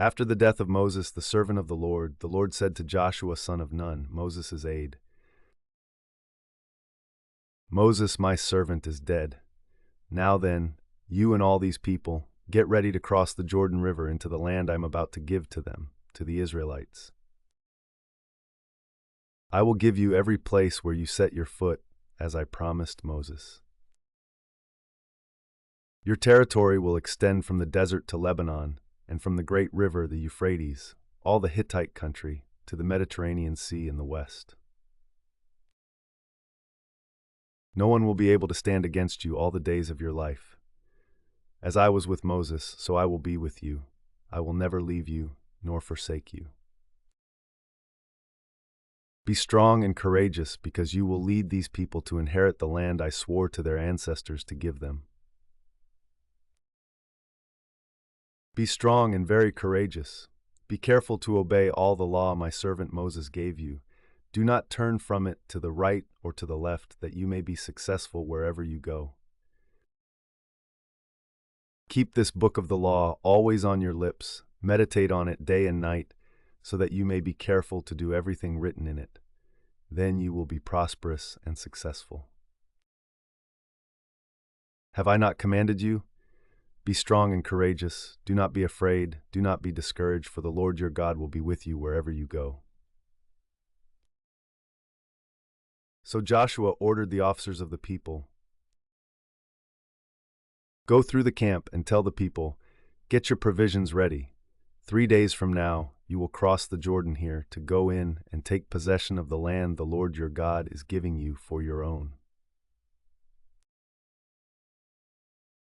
After the death of Moses, the servant of the Lord said to Joshua son of Nun, Moses' aide, "Moses, my servant, is dead. Now then, you and all these people, get ready to cross the Jordan River into the land I am about to give to them, to the Israelites. I will give you every place where you set your foot, as I promised Moses. Your territory will extend from the desert to Lebanon, and from the great river, the Euphrates, all the Hittite country, to the Mediterranean Sea in the west. No one will be able to stand against you all the days of your life. As I was with Moses, so I will be with you. I will never leave you nor forsake you. Be strong and courageous, because you will lead these people to inherit the land I swore to their ancestors to give them. Be strong and very courageous. Be careful to obey all the law my servant Moses gave you. Do not turn from it to the right or to the left, that you may be successful wherever you go. Keep this book of the law always on your lips. Meditate on it day and night, so that you may be careful to do everything written in it. Then you will be prosperous and successful. Have I not commanded you? Be strong and courageous. Do not be afraid. Do not be discouraged, for the Lord your God will be with you wherever you go." So Joshua ordered the officers of the people, "Go through the camp and tell the people, get your provisions ready. 3 days from now, you will cross the Jordan here to go in and take possession of the land the Lord your God is giving you for your own."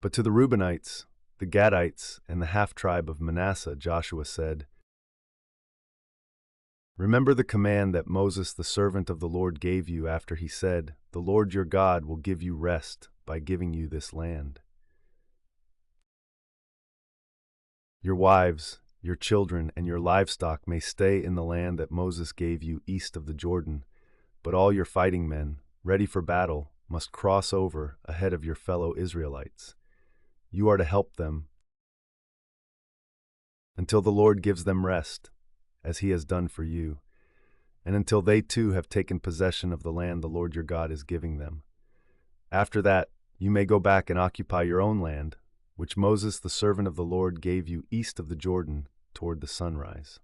But to the Reubenites, the Gadites, and the half-tribe of Manasseh, Joshua said, "Remember the command that Moses the servant of the Lord gave you after he said, 'The Lord your God will give you rest by giving you this land.' Your wives, your children, and your livestock may stay in the land that Moses gave you east of the Jordan, but all your fighting men, ready for battle, must cross over ahead of your fellow Israelites. You are to help them until the Lord gives them rest, as he has done for you, and until they too have taken possession of the land the Lord your God is giving them. After that, you may go back and occupy your own land, which Moses the servant of the Lord gave you east of the Jordan toward the sunrise."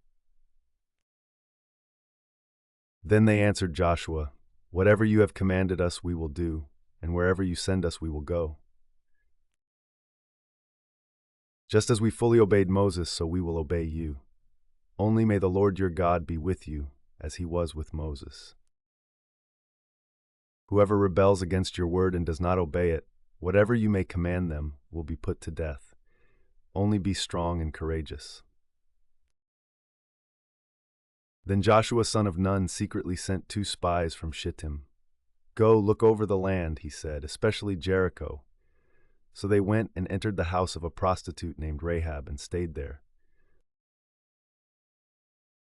Then they answered Joshua, "Whatever you have commanded us we will do, and wherever you send us we will go. Just as we fully obeyed Moses, so we will obey you. Only may the Lord your God be with you, as he was with Moses. Whoever rebels against your word and does not obey it, whatever you may command them, will be put to death. Only be strong and courageous." Then Joshua son of Nun secretly sent 2 spies from Shittim. "Go, look over the land," he said, "especially Jericho." So they went and entered the house of a prostitute named Rahab and stayed there.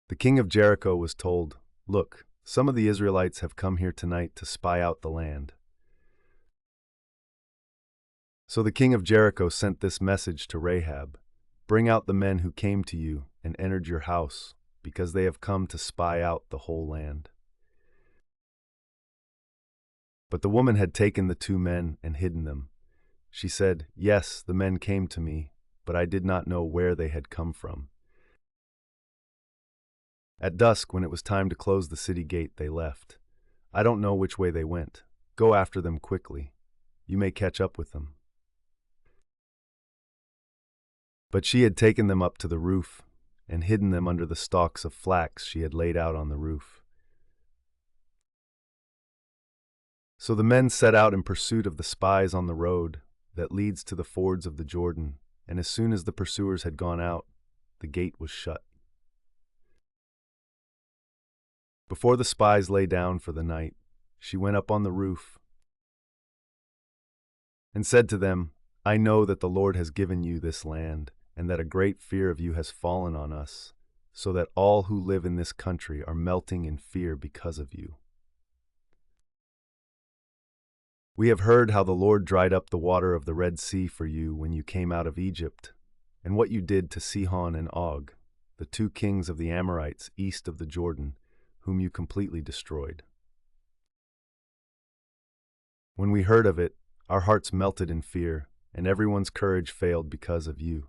The king of Jericho was told, "Look, some of the Israelites have come here tonight to spy out the land." So the king of Jericho sent this message to Rahab, "Bring out the men who came to you and entered your house, because they have come to spy out the whole land." But the woman had taken the 2 men and hidden them. She said, "Yes, the men came to me, but I did not know where they had come from." At dusk, when it was time to close the city gate, they left. "I don't know which way they went. Go after them quickly. You may catch up with them." But she had taken them up to the roof and hidden them under the stalks of flax she had laid out on the roof. So the men set out in pursuit of the spies on the road that leads to the fords of the Jordan, and as soon as the pursuers had gone out, the gate was shut. Before the spies lay down for the night, she went up on the roof and said to them, "I know that the Lord has given you this land, and that a great fear of you has fallen on us, so that all who live in this country are melting in fear because of you. We have heard how the Lord dried up the water of the Red Sea for you when you came out of Egypt, and what you did to Sihon and Og, the 2 kings of the Amorites east of the Jordan, whom you completely destroyed. When we heard of it, our hearts melted in fear, and everyone's courage failed because of you.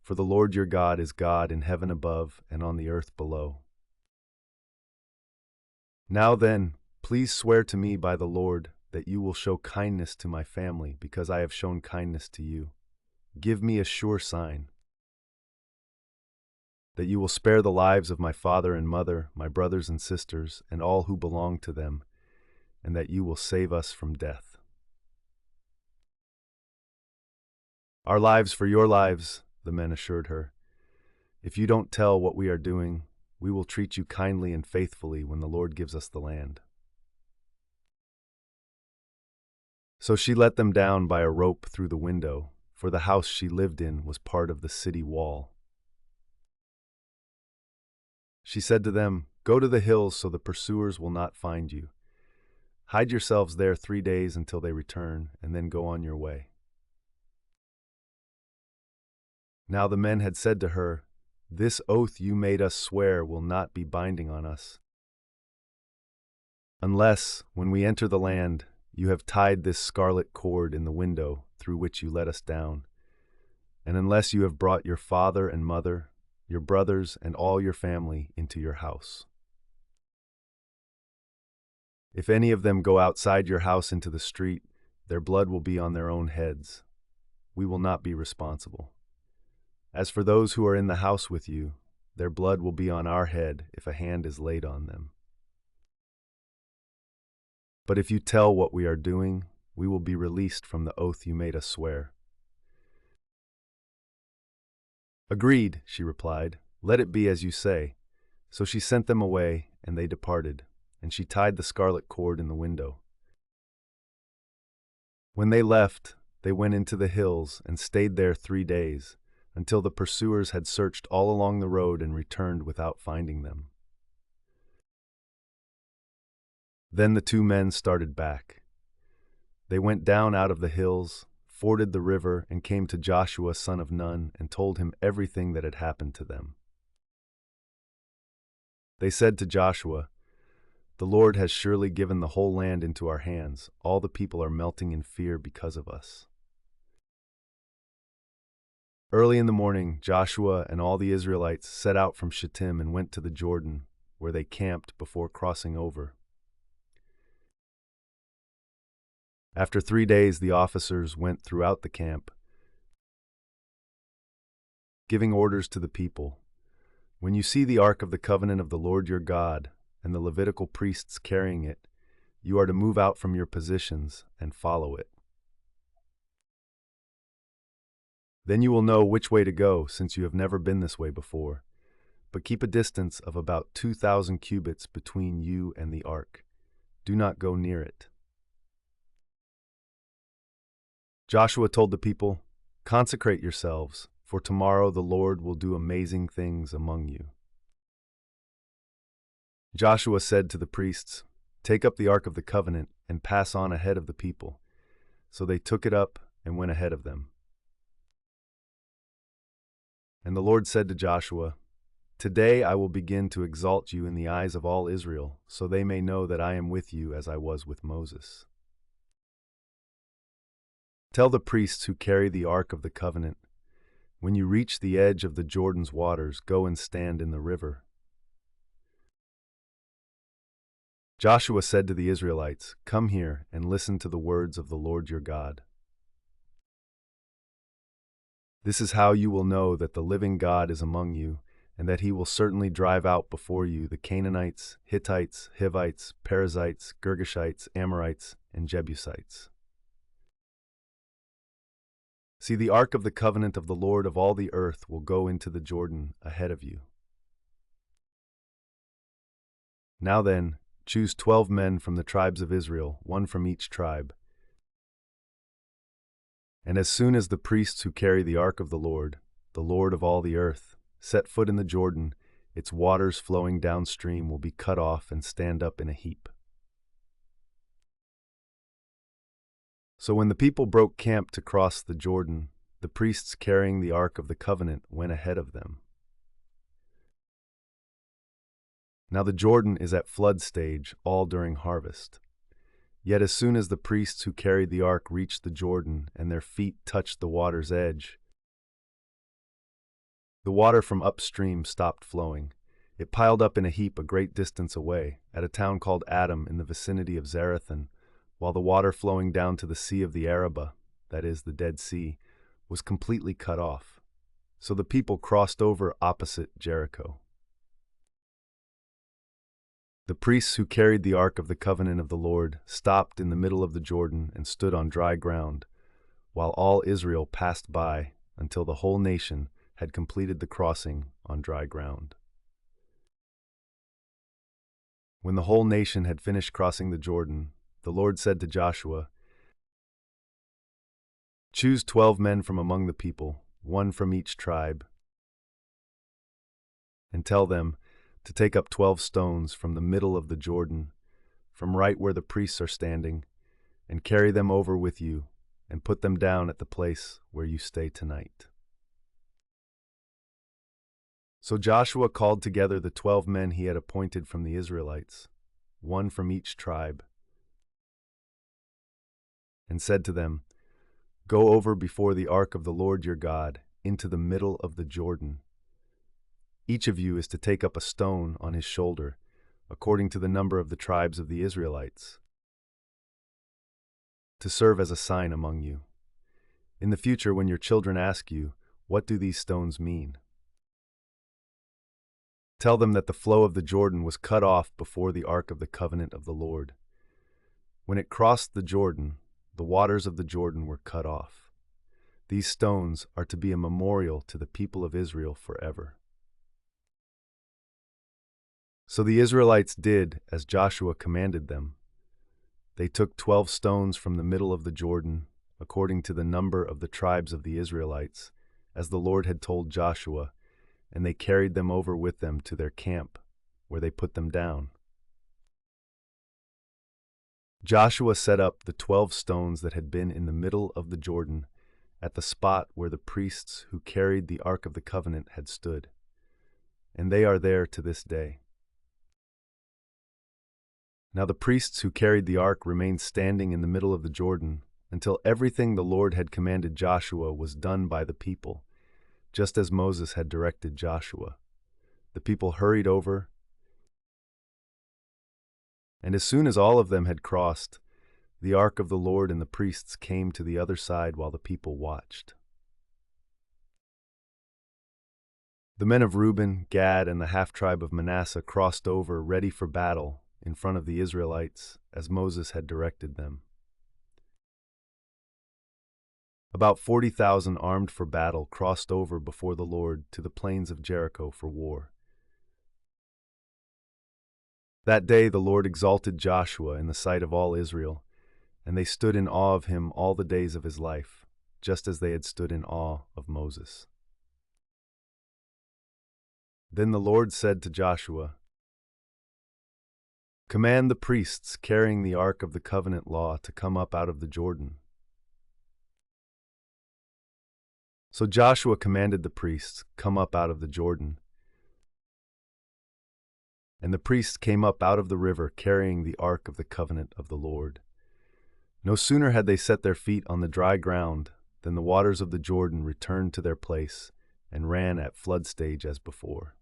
For the Lord your God is God in heaven above and on the earth below. Now then, please swear to me by the Lord that you will show kindness to my family because I have shown kindness to you. Give me a sure sign that you will spare the lives of my father and mother, my brothers and sisters, and all who belong to them, and that you will save us from death. Our lives for your lives, the men assured her. If you don't tell what we are doing, we will treat you kindly and faithfully when the Lord gives us the land. So she let them down by a rope through the window, for the house she lived in was part of the city wall. She said to them, "Go to the hills so the pursuers will not find you. Hide yourselves there 3 days until they return, and then go on your way." Now the men had said to her, "This oath you made us swear will not be binding on us, unless, when we enter the land, you have tied this scarlet cord in the window through which you let us down, and unless you have brought your father and mother, your brothers, and all your family into your house. If any of them go outside your house into the street, their blood will be on their own heads. We will not be responsible. As for those who are in the house with you, their blood will be on our head if a hand is laid on them. But if you tell what we are doing, we will be released from the oath you made us swear." "Agreed," she replied. "Let it be as you say." So she sent them away, and they departed, and she tied the scarlet cord in the window. When they left, they went into the hills and stayed there 3 days, until the pursuers had searched all along the road and returned without finding them. Then the 2 men started back. They went down out of the hills, forded the river, and came to Joshua son of Nun and told him everything that had happened to them. They said to Joshua, "The Lord has surely given the whole land into our hands. All the people are melting in fear because of us." Early in the morning, Joshua and all the Israelites set out from Shittim and went to the Jordan, where they camped before crossing over. After 3 days, the officers went throughout the camp, giving orders to the people. "When you see the Ark of the Covenant of the Lord your God and the Levitical priests carrying it, you are to move out from your positions and follow it. Then you will know which way to go, since you have never been this way before. But keep a distance of about 2,000 cubits between you and the ark. Do not go near it." Joshua told the people, "Consecrate yourselves, for tomorrow the Lord will do amazing things among you." Joshua said to the priests, "Take up the Ark of the Covenant and pass on ahead of the people." So they took it up and went ahead of them. And the Lord said to Joshua, "Today I will begin to exalt you in the eyes of all Israel, so they may know that I am with you as I was with Moses. Tell the priests who carry the Ark of the Covenant, when you reach the edge of the Jordan's waters, go and stand in the river." Joshua said to the Israelites, "Come here and listen to the words of the Lord your God. This is how you will know that the living God is among you, and that he will certainly drive out before you the Canaanites, Hittites, Hivites, Perizzites, Girgashites, Amorites, and Jebusites. See, the Ark of the Covenant of the Lord of all the earth will go into the Jordan ahead of you. Now then, choose 12 men from the tribes of Israel, 1 from each tribe. And as soon as the priests who carry the Ark of the Lord of all the earth, set foot in the Jordan, its waters flowing downstream will be cut off and stand up in a heap." So when the people broke camp to cross the Jordan, the priests carrying the Ark of the Covenant went ahead of them. Now the Jordan is at flood stage all during harvest. Yet as soon as the priests who carried the ark reached the Jordan and their feet touched the water's edge, the water from upstream stopped flowing. It piled up in a heap a great distance away, at a town called Adam in the vicinity of Zarethan, while the water flowing down to the Sea of the Arabah, that is, the Dead Sea, was completely cut off. So the people crossed over opposite Jericho. The priests who carried the Ark of the Covenant of the Lord stopped in the middle of the Jordan and stood on dry ground, while all Israel passed by until the whole nation had completed the crossing on dry ground. When the whole nation had finished crossing the Jordan, the Lord said to Joshua, "Choose 12 men from among the people, one from each tribe, and tell them to take up 12 stones from the middle of the Jordan, from right where the priests are standing, and carry them over with you, and put them down at the place where you stay tonight." So Joshua called together the 12 men he had appointed from the Israelites, one from each tribe, and said to them, "Go over before the ark of the Lord your God into the middle of the Jordan. Each of you is to take up a stone on his shoulder, according to the number of the tribes of the Israelites, to serve as a sign among you. In the future, when your children ask you, 'What do these stones mean?' tell them that the flow of the Jordan was cut off before the Ark of the Covenant of the Lord. When it crossed the Jordan, the waters of the Jordan were cut off. These stones are to be a memorial to the people of Israel forever." So the Israelites did as Joshua commanded them. They took 12 stones from the middle of the Jordan, according to the number of the tribes of the Israelites, as the Lord had told Joshua, and they carried them over with them to their camp, where they put them down. Joshua set up the 12 stones that had been in the middle of the Jordan at the spot where the priests who carried the Ark of the Covenant had stood, and they are there to this day. Now the priests who carried the ark remained standing in the middle of the Jordan until everything the Lord had commanded Joshua was done by the people, just as Moses had directed Joshua. The people hurried over, and as soon as all of them had crossed, the ark of the Lord and the priests came to the other side while the people watched. The men of Reuben, Gad, and the half-tribe of Manasseh crossed over, ready for battle, in front of the Israelites, as Moses had directed them. About 40,000 armed for battle crossed over before the Lord to the plains of Jericho for war. That day the Lord exalted Joshua in the sight of all Israel, and they stood in awe of him all the days of his life, just as they had stood in awe of Moses. Then the Lord said to Joshua, "Command the priests carrying the Ark of the Covenant law to come up out of the Jordan." So Joshua commanded the priests, "Come up out of the Jordan." And the priests came up out of the river carrying the Ark of the Covenant of the Lord. No sooner had they set their feet on the dry ground than the waters of the Jordan returned to their place and ran at flood stage as before.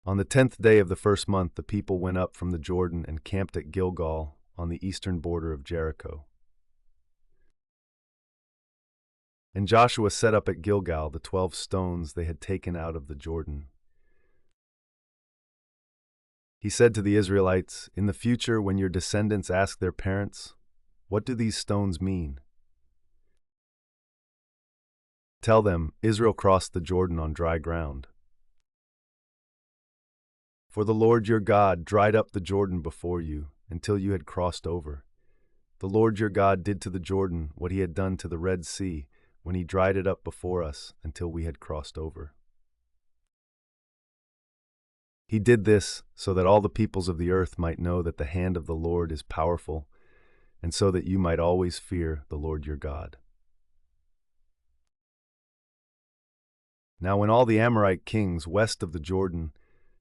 On the 10th day of the first month, the people went up from the Jordan and camped at Gilgal on the eastern border of Jericho. And Joshua set up at Gilgal the 12 stones they had taken out of the Jordan. He said to the Israelites, "In the future, when your descendants ask their parents, 'What do these stones mean?' tell them, 'Israel crossed the Jordan on dry ground.' For the Lord your God dried up the Jordan before you until you had crossed over. The Lord your God did to the Jordan what he had done to the Red Sea when he dried it up before us until we had crossed over. He did this so that all the peoples of the earth might know that the hand of the Lord is powerful, and so that you might always fear the Lord your God." Now when all the Amorite kings west of the Jordan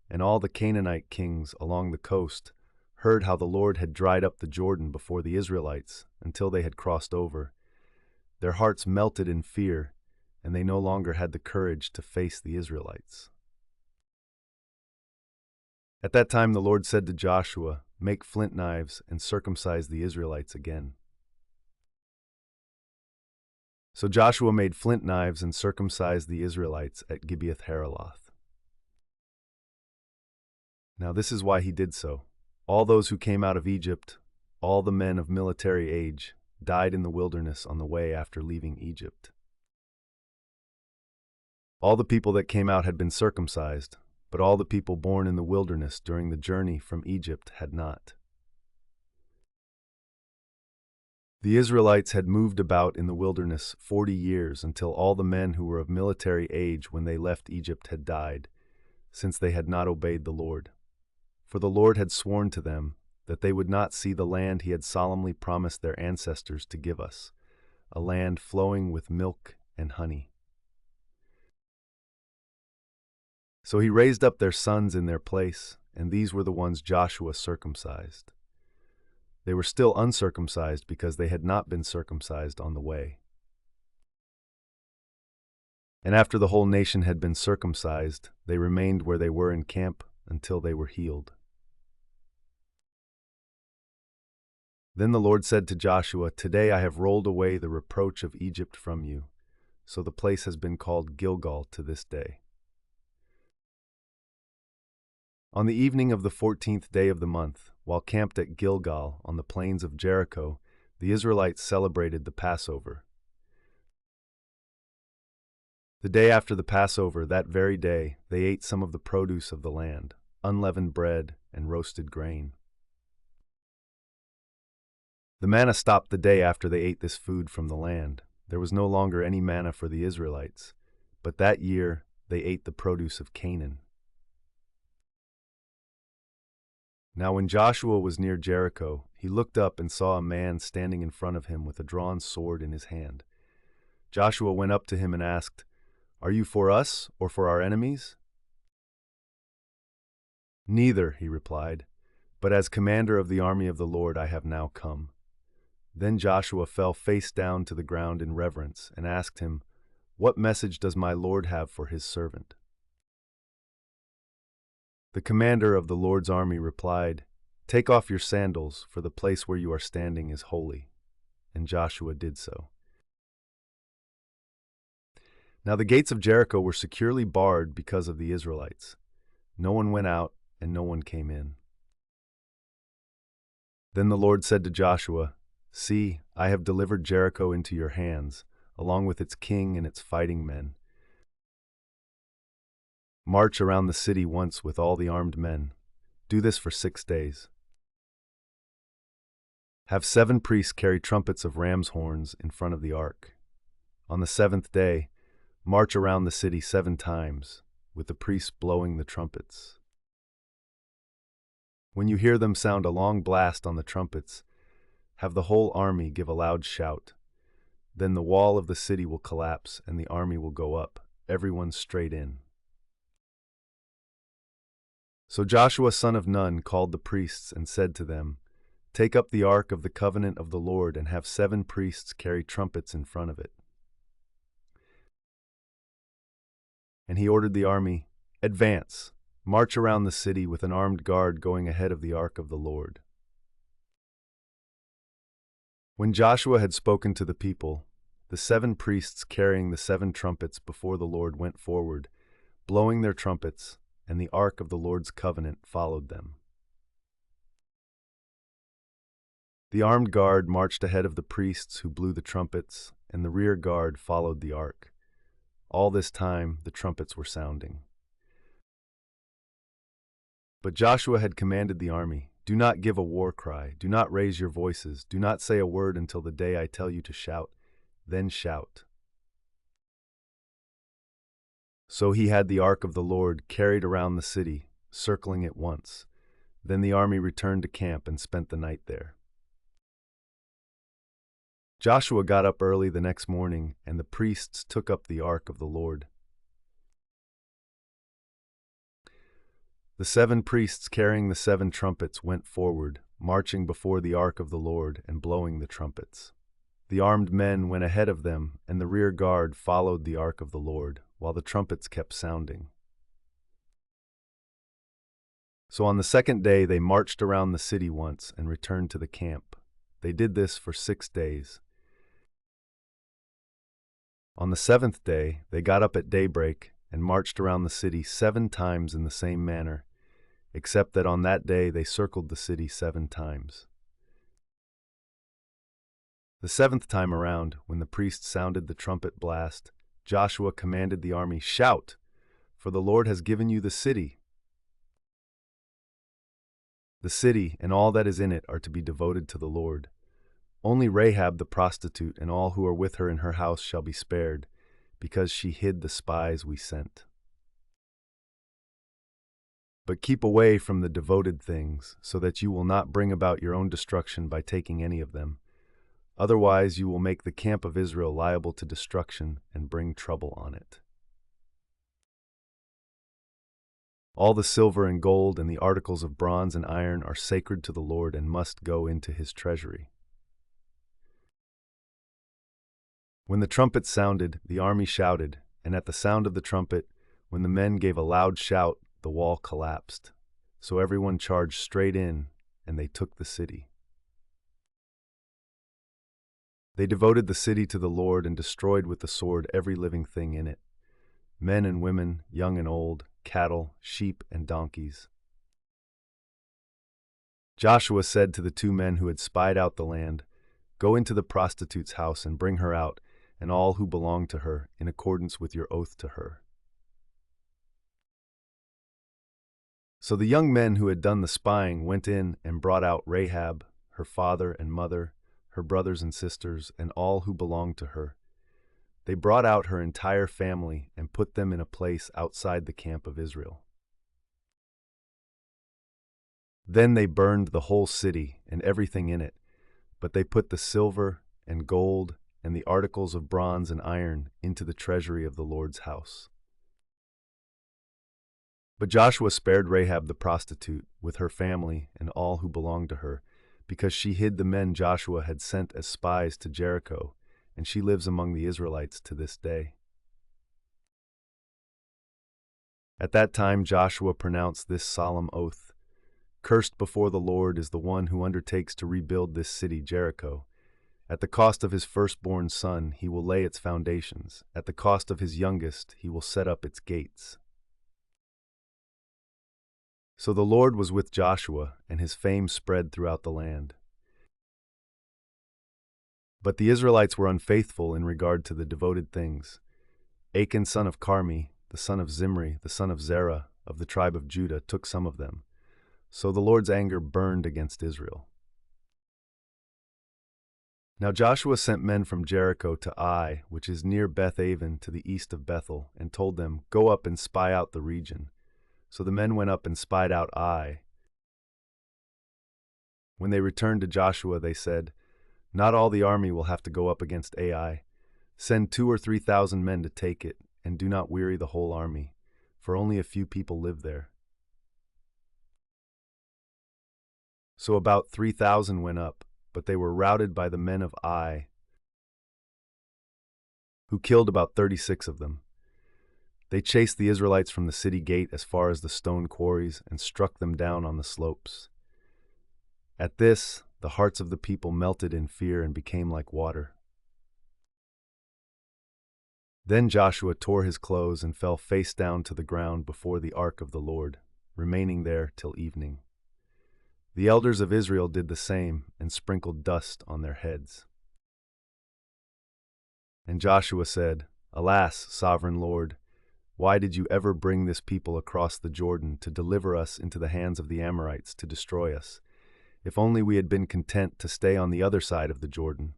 and all the Canaanite kings along the coast heard how the Lord had dried up the Jordan before the Israelites until they had crossed over, their hearts melted in fear, and they no longer had the courage to face the Israelites. At that time the Lord said to Joshua, "Make flint knives and circumcise the Israelites again." So Joshua made flint knives and circumcised the Israelites at Gibeath Haraloth. Now this is why he did so. All those who came out of Egypt, all the men of military age, died in the wilderness on the way after leaving Egypt. All the people that came out had been circumcised, but all the people born in the wilderness during the journey from Egypt had not. The Israelites had moved about in the wilderness 40 years until all the men who were of military age when they left Egypt had died, since they had not obeyed the Lord. For the Lord had sworn to them that they would not see the land he had solemnly promised their ancestors to give us, a land flowing with milk and honey. So he raised up their sons in their place, and these were the ones Joshua circumcised. They were still uncircumcised because they had not been circumcised on the way. And after the whole nation had been circumcised, they remained where they were in camp until they were healed. Then the Lord said to Joshua, "Today I have rolled away the reproach of Egypt from you." So the place has been called Gilgal to this day. On the evening of the 14th day of the month, while camped at Gilgal on the plains of Jericho, the Israelites celebrated the Passover. The day after the Passover, that very day, they ate some of the produce of the land, unleavened bread and roasted grain. The manna stopped the day after they ate this food from the land. There was no longer any manna for the Israelites, but that year they ate the produce of Canaan. Now when Joshua was near Jericho, he looked up and saw a man standing in front of him with a drawn sword in his hand. Joshua went up to him and asked, "Are you for us or for our enemies?" "Neither," he replied, "but as commander of the army of the Lord I have now come." Then Joshua fell face down to the ground in reverence and asked him, "What message does my Lord have for his servant?" The commander of the Lord's army replied, "Take off your sandals, for the place where you are standing is holy." And Joshua did so. Now the gates of Jericho were securely barred because of the Israelites. No one went out and no one came in. Then the Lord said to Joshua, "See, I have delivered Jericho into your hands, along with its king and its fighting men. March around the city once with all the armed men. Do this for 6 days. Have 7 priests carry trumpets of ram's horns in front of the ark. On the 7th day, march around the city 7 times, with the priests blowing the trumpets. When you hear them sound a long blast on the trumpets, have the whole army give a loud shout. Then the wall of the city will collapse and the army will go up, everyone straight in." So Joshua son of Nun called the priests and said to them, "Take up the ark of the covenant of the Lord and have 7 priests carry trumpets in front of it." And he ordered the army, "Advance, march around the city with an armed guard going ahead of the ark of the Lord." When Joshua had spoken to the people, the 7 priests carrying the 7 trumpets before the Lord went forward, blowing their trumpets, and the ark of the Lord's covenant followed them. The armed guard marched ahead of the priests who blew the trumpets, and the rear guard followed the ark. All this time the trumpets were sounding. But Joshua had commanded the army, "Do not give a war cry, do not raise your voices, do not say a word until the day I tell you to shout, then shout." So he had the ark of the Lord carried around the city, circling it once. Then the army returned to camp and spent the night there. Joshua got up early the next morning, and the priests took up the ark of the Lord. The 7 priests carrying the 7 trumpets went forward, marching before the ark of the Lord and blowing the trumpets. The armed men went ahead of them, and the rear guard followed the ark of the Lord, while the trumpets kept sounding. So on the 2nd day they marched around the city once and returned to the camp. They did this for 6 days. On the 7th day they got up at daybreak and marched around the city 7 times in the same manner, except that on that day they circled the city 7 times. The 7th time around, when the priest sounded the trumpet blast, Joshua commanded the army, "Shout, for the Lord has given you the city." The city and all that is in it are to be devoted to the Lord. Only Rahab the prostitute and all who are with her in her house shall be spared, because she hid the spies we sent. But keep away from the devoted things, so that you will not bring about your own destruction by taking any of them. Otherwise you will make the camp of Israel liable to destruction and bring trouble on it. All the silver and gold and the articles of bronze and iron are sacred to the Lord and must go into his treasury. When the trumpet sounded, the army shouted, and at the sound of the trumpet, when the men gave a loud shout, the wall collapsed. So everyone charged straight in, and they took the city. They devoted the city to the Lord and destroyed with the sword every living thing in it, men and women, young and old, cattle, sheep, and donkeys. Joshua said to the 2 men who had spied out the land, "Go into the prostitute's house and bring her out, and all who belong to her, in accordance with your oath to her." So the young men who had done the spying went in and brought out Rahab, her father and mother, her brothers and sisters, and all who belonged to her. They brought out her entire family and put them in a place outside the camp of Israel. Then they burned the whole city and everything in it, but they put the silver and gold and the articles of bronze and iron into the treasury of the Lord's house. But Joshua spared Rahab the prostitute, with her family and all who belonged to her, because she hid the men Joshua had sent as spies to Jericho, and she lives among the Israelites to this day. At that time Joshua pronounced this solemn oath: "Cursed before the Lord is the one who undertakes to rebuild this city Jericho. At the cost of his firstborn son he will lay its foundations. At the cost of his youngest he will set up its gates." So the Lord was with Joshua, and his fame spread throughout the land. But the Israelites were unfaithful in regard to the devoted things. Achan son of Carmi, the son of Zimri, the son of Zerah, of the tribe of Judah, took some of them. So the Lord's anger burned against Israel. Now Joshua sent men from Jericho to Ai, which is near Beth-aven to the east of Bethel, and told them, "Go up and spy out the region." So the men went up and spied out Ai. When they returned to Joshua, they said, "Not all the army will have to go up against Ai. Send 2,000 or 3,000 men to take it, and do not weary the whole army, for only a few people live there." So about 3,000 went up, but they were routed by the men of Ai, who killed about 36 of them. They chased the Israelites from the city gate as far as the stone quarries and struck them down on the slopes. At this, the hearts of the people melted in fear and became like water. Then Joshua tore his clothes and fell face down to the ground before the ark of the Lord, remaining there till evening. The elders of Israel did the same and sprinkled dust on their heads. And Joshua said, "Alas, sovereign Lord, why did you ever bring this people across the Jordan to deliver us into the hands of the Amorites to destroy us? If only we had been content to stay on the other side of the Jordan.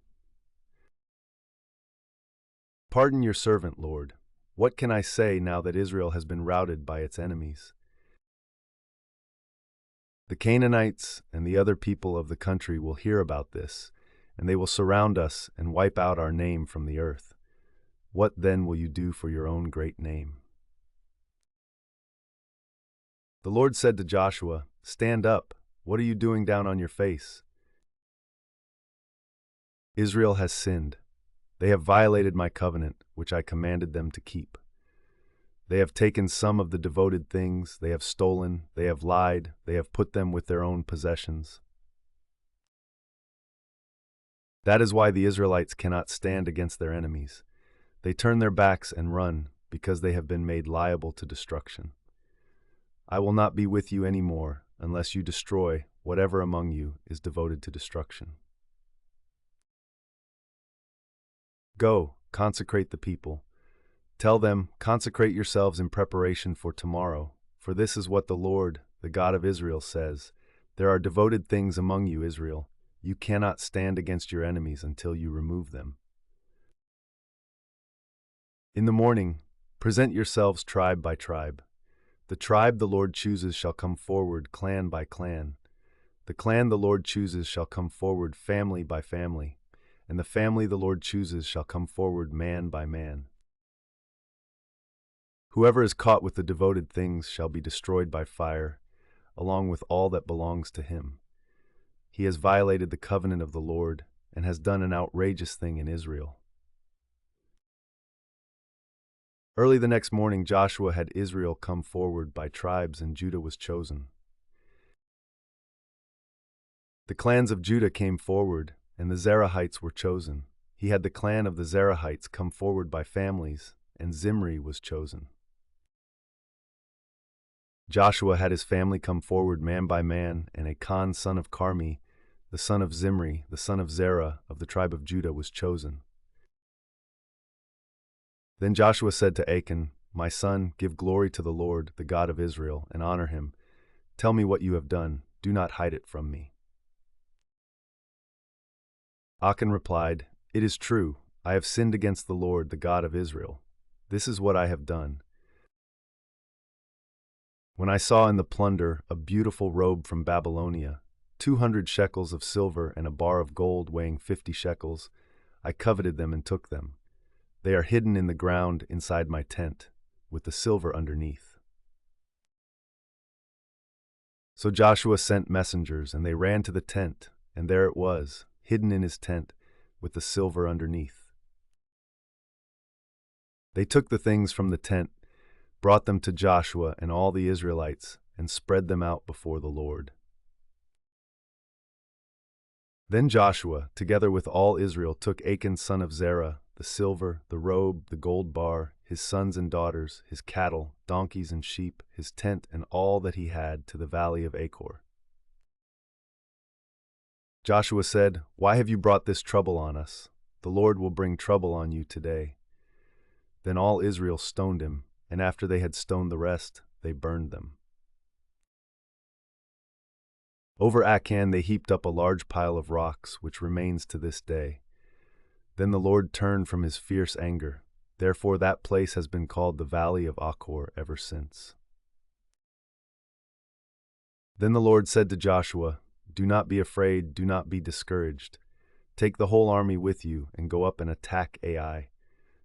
Pardon your servant, Lord. What can I say now that Israel has been routed by its enemies? The Canaanites and the other people of the country will hear about this, and they will surround us and wipe out our name from the earth. What then will you do for your own great name?" The Lord said to Joshua, "Stand up. What are you doing down on your face?" Israel has sinned. They have violated my covenant, which I commanded them to keep. They have taken some of the devoted things, they have stolen, they have lied, they have put them with their own possessions. That is why the Israelites cannot stand against their enemies. They turn their backs and run, because they have been made liable to destruction. I will not be with you any more, unless you destroy whatever among you is devoted to destruction. Go, consecrate the people. Tell them, consecrate yourselves in preparation for tomorrow, for this is what the Lord, the God of Israel, says. There are devoted things among you, Israel. You cannot stand against your enemies until you remove them. In the morning, present yourselves tribe by tribe. The tribe the Lord chooses shall come forward clan by clan. The clan the Lord chooses shall come forward family by family, and the family the Lord chooses shall come forward man by man. Whoever is caught with the devoted things shall be destroyed by fire, along with all that belongs to him. He has violated the covenant of the Lord and has done an outrageous thing in Israel. Early the next morning Joshua had Israel come forward by tribes, and Judah was chosen. The clans of Judah came forward, and the Zerahites were chosen. He had the clan of the Zerahites come forward by families, and Zimri was chosen. Joshua had his family come forward man by man, and Achan son of Carmi, the son of Zimri, the son of Zerah, of the tribe of Judah, was chosen. Then Joshua said to Achan, "My son, give glory to the Lord, the God of Israel, and honor him. Tell me what you have done. Do not hide it from me." Achan replied, "It is true. I have sinned against the Lord, the God of Israel. This is what I have done. When I saw in the plunder a beautiful robe from Babylonia, 200 shekels of silver and a bar of gold weighing 50 shekels, I coveted them and took them. They are hidden in the ground inside my tent, with the silver underneath." So Joshua sent messengers, and they ran to the tent, and there it was, hidden in his tent, with the silver underneath. They took the things from the tent, brought them to Joshua and all the Israelites, and spread them out before the Lord. Then Joshua, together with all Israel, took Achan son of Zerah, the silver, the robe, the gold bar, his sons and daughters, his cattle, donkeys and sheep, his tent, and all that he had to the valley of Achor. Joshua said, "Why have you brought this trouble on us? The Lord will bring trouble on you today." Then all Israel stoned him, and after they had stoned the rest, they burned them. Over Achan they heaped up a large pile of rocks, which remains to this day. Then the Lord turned from his fierce anger. Therefore that place has been called the Valley of Achor ever since. Then the Lord said to Joshua, "Do not be afraid, do not be discouraged. Take the whole army with you and go up and attack Ai.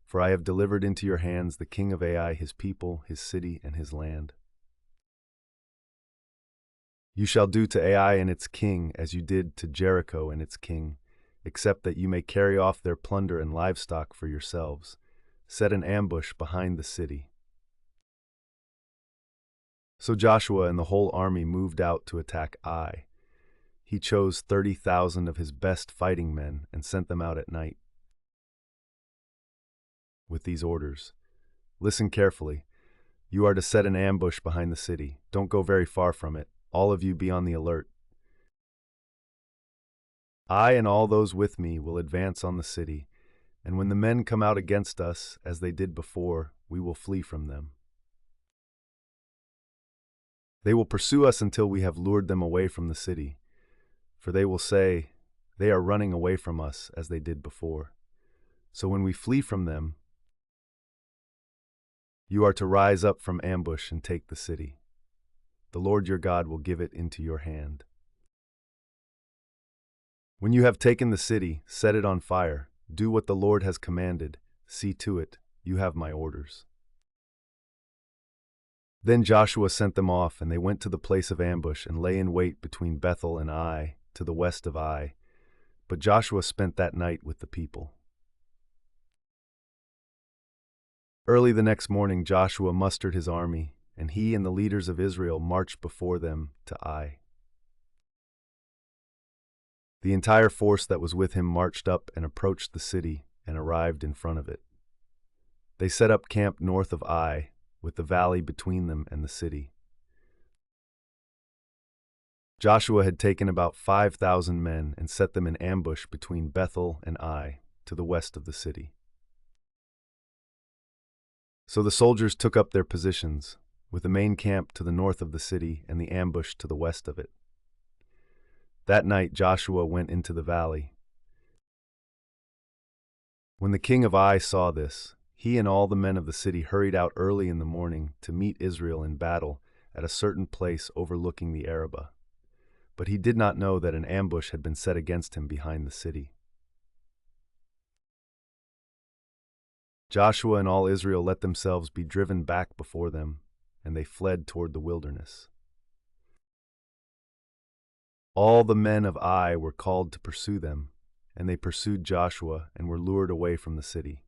For I have delivered into your hands the king of Ai, his people, his city, and his land. You shall do to Ai and its king as you did to Jericho and its king, except that you may carry off their plunder and livestock for yourselves. Set an ambush behind the city." So Joshua and the whole army moved out to attack Ai. He chose 30,000 of his best fighting men and sent them out at night with these orders: "Listen carefully. You are to set an ambush behind the city. Don't go very far from it. All of you be on the alert. I and all those with me will advance on the city, and when the men come out against us, as they did before, we will flee from them. They will pursue us until we have lured them away from the city, for they will say, 'They are running away from us as they did before.' So when we flee from them, you are to rise up from ambush and take the city. The Lord your God will give it into your hand. When you have taken the city, set it on fire. Do what the Lord has commanded. See to it. You have my orders." Then Joshua sent them off, and they went to the place of ambush and lay in wait between Bethel and Ai, to the west of Ai. But Joshua spent that night with the people. Early the next morning Joshua mustered his army, and he and the leaders of Israel marched before them to Ai. The entire force that was with him marched up and approached the city and arrived in front of it. They set up camp north of Ai, with the valley between them and the city. Joshua had taken about 5,000 men and set them in ambush between Bethel and Ai, to the west of the city. So the soldiers took up their positions, with the main camp to the north of the city and the ambush to the west of it. That night Joshua went into the valley. When the king of Ai saw this, he and all the men of the city hurried out early in the morning to meet Israel in battle at a certain place overlooking the Arabah. But he did not know that an ambush had been set against him behind the city. Joshua and all Israel let themselves be driven back before them, and they fled toward the wilderness. All the men of Ai were called to pursue them, and they pursued Joshua and were lured away from the city.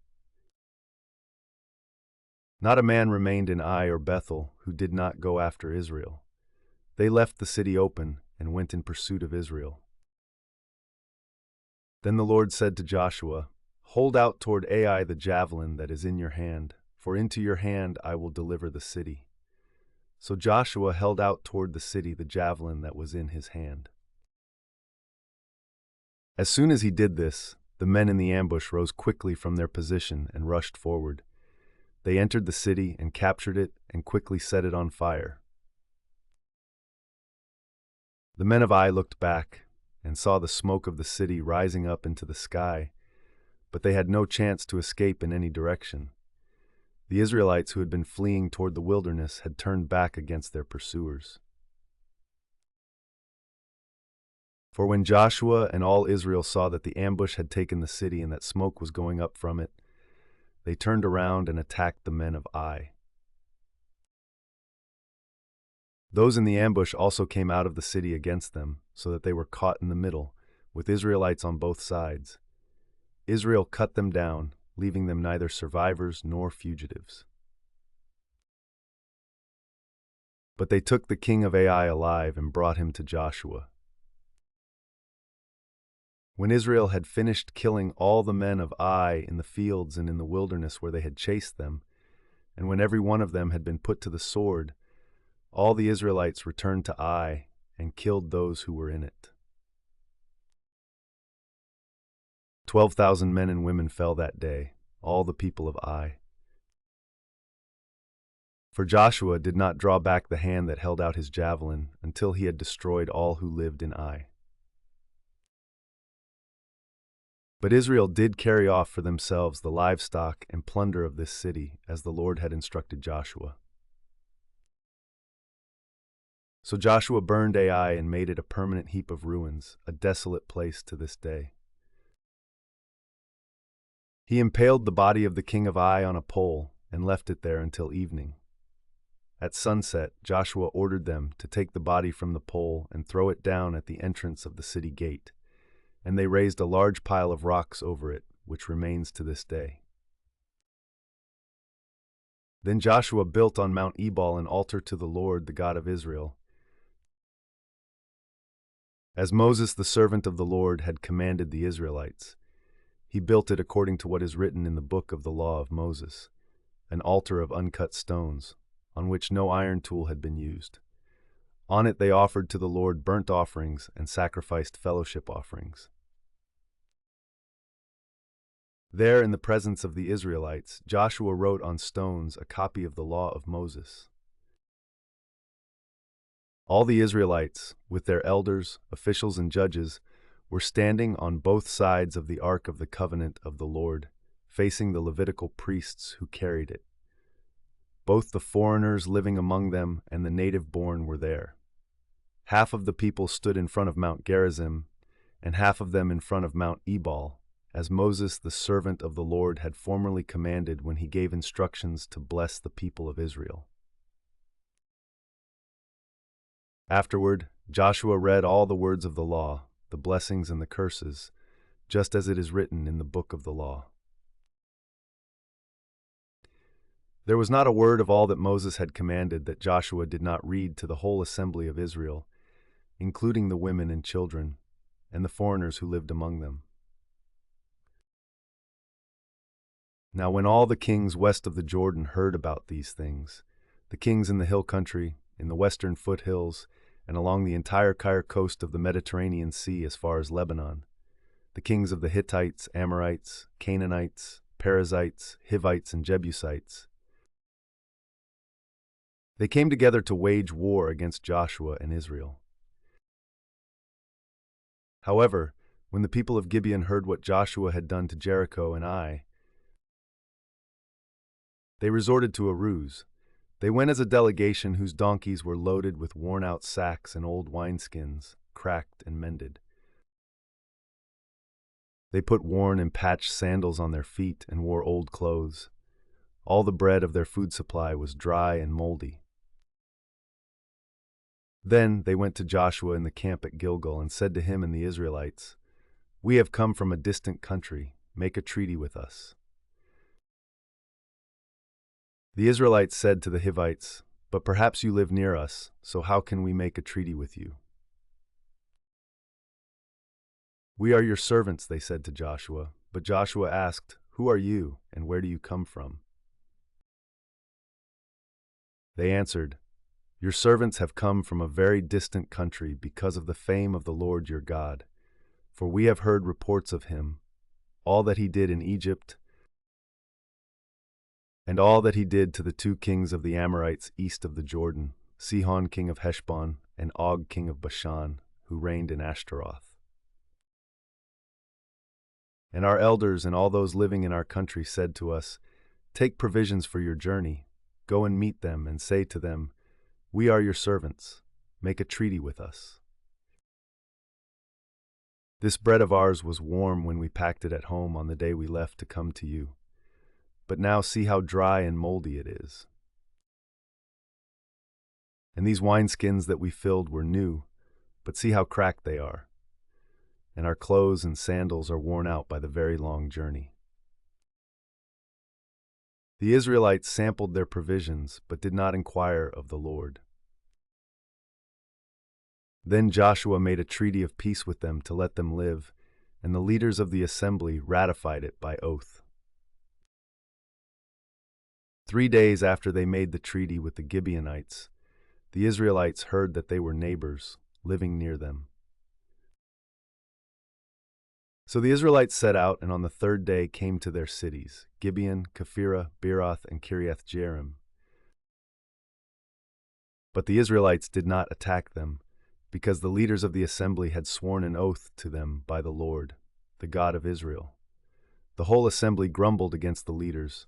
Not a man remained in Ai or Bethel who did not go after Israel. They left the city open and went in pursuit of Israel. Then the Lord said to Joshua, "Hold out toward Ai the javelin that is in your hand, for into your hand I will deliver the city." So Joshua held out toward the city the javelin that was in his hand. As soon as he did this, the men in the ambush rose quickly from their position and rushed forward. They entered the city and captured it and quickly set it on fire. The men of Ai looked back and saw the smoke of the city rising up into the sky, but they had no chance to escape in any direction. The Israelites who had been fleeing toward the wilderness had turned back against their pursuers. For when Joshua and all Israel saw that the ambush had taken the city and that smoke was going up from it, they turned around and attacked the men of Ai. Those in the ambush also came out of the city against them, so that they were caught in the middle, with Israelites on both sides. Israel cut them down, leaving them neither survivors nor fugitives. But they took the king of Ai alive and brought him to Joshua. When Israel had finished killing all the men of Ai in the fields and in the wilderness where they had chased them, and when every one of them had been put to the sword, all the Israelites returned to Ai and killed those who were in it. 12,000 men and women fell that day, all the people of Ai. For Joshua did not draw back the hand that held out his javelin until he had destroyed all who lived in Ai. But Israel did carry off for themselves the livestock and plunder of this city, as the Lord had instructed Joshua. So Joshua burned Ai and made it a permanent heap of ruins, a desolate place to this day. He impaled the body of the king of Ai on a pole and left it there until evening. At sunset, Joshua ordered them to take the body from the pole and throw it down at the entrance of the city gate, and they raised a large pile of rocks over it, which remains to this day. Then Joshua built on Mount Ebal an altar to the Lord, the God of Israel, as Moses, the servant of the Lord, had commanded the Israelites. He built it according to what is written in the book of the law of Moses, an altar of uncut stones, on which no iron tool had been used. On it they offered to the Lord burnt offerings and sacrificed fellowship offerings. There, in the presence of the Israelites, Joshua wrote on stones a copy of the law of Moses. All the Israelites, with their elders, officials, and judges, were standing on both sides of the Ark of the Covenant of the Lord, facing the Levitical priests who carried it. Both the foreigners living among them and the native-born were there. Half of the people stood in front of Mount Gerizim, and half of them in front of Mount Ebal, as Moses, the servant of the Lord, had formerly commanded when he gave instructions to bless the people of Israel. Afterward, Joshua read all the words of the law, the blessings and the curses, just as it is written in the book of the law. There was not a word of all that Moses had commanded that Joshua did not read to the whole assembly of Israel, including the women and children, and the foreigners who lived among them. Now when all the kings west of the Jordan heard about these things, the kings in the hill country, in the western foothills, and along the entire coast of the Mediterranean Sea as far as Lebanon, the kings of the Hittites, Amorites, Canaanites, Perizzites, Hivites, and Jebusites, they came together to wage war against Joshua and Israel. However, when the people of Gibeon heard what Joshua had done to Jericho and Ai, they resorted to a ruse. They went as a delegation whose donkeys were loaded with worn-out sacks and old wineskins, cracked and mended. They put worn and patched sandals on their feet and wore old clothes. All the bread of their food supply was dry and moldy. Then they went to Joshua in the camp at Gilgal and said to him and the Israelites, "We have come from a distant country. Make a treaty with us." The Israelites said to the Hivites, "But perhaps you live near us, so how can we make a treaty with you?" "We are your servants," they said to Joshua. But Joshua asked, "Who are you, and where do you come from?" They answered, "Your servants have come from a very distant country because of the fame of the Lord your God. For we have heard reports of him, all that he did in Egypt, and all that he did to the two kings of the Amorites east of the Jordan, Sihon king of Heshbon, and Og king of Bashan, who reigned in Ashtaroth. And our elders and all those living in our country said to us, 'Take provisions for your journey, go and meet them, and say to them, "We are your servants, make a treaty with us." This bread of ours was warm when we packed it at home on the day we left to come to you. But now see how dry and moldy it is. And these wineskins that we filled were new, but see how cracked they are. And our clothes and sandals are worn out by the very long journey." The Israelites sampled their provisions, but did not inquire of the Lord. Then Joshua made a treaty of peace with them to let them live, and the leaders of the assembly ratified it by oath. 3 days after they made the treaty with the Gibeonites, the Israelites heard that they were neighbors, living near them. So the Israelites set out, and on the 3rd day came to their cities, Gibeon, Kephirah, Beeroth, and Kiriath-Jearim. But the Israelites did not attack them, because the leaders of the assembly had sworn an oath to them by the Lord, the God of Israel. The whole assembly grumbled against the leaders.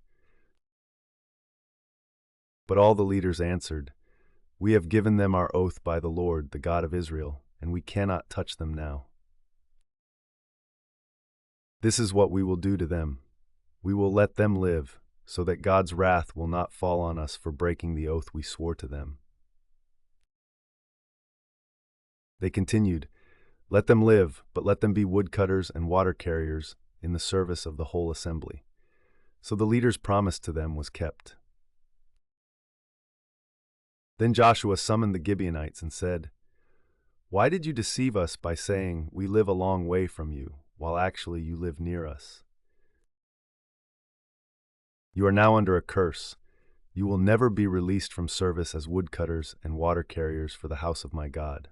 But all the leaders answered, "We have given them our oath by the Lord, the God of Israel, and we cannot touch them now. This is what we will do to them. We will let them live, so that God's wrath will not fall on us for breaking the oath we swore to them." They continued, "Let them live, but let them be woodcutters and water carriers in the service of the whole assembly." So the leader's promise to them was kept. Then Joshua summoned the Gibeonites and said, "Why did you deceive us by saying, 'We live a long way from you,' while actually you live near us? You are now under a curse. You will never be released from service as woodcutters and water carriers for the house of my God."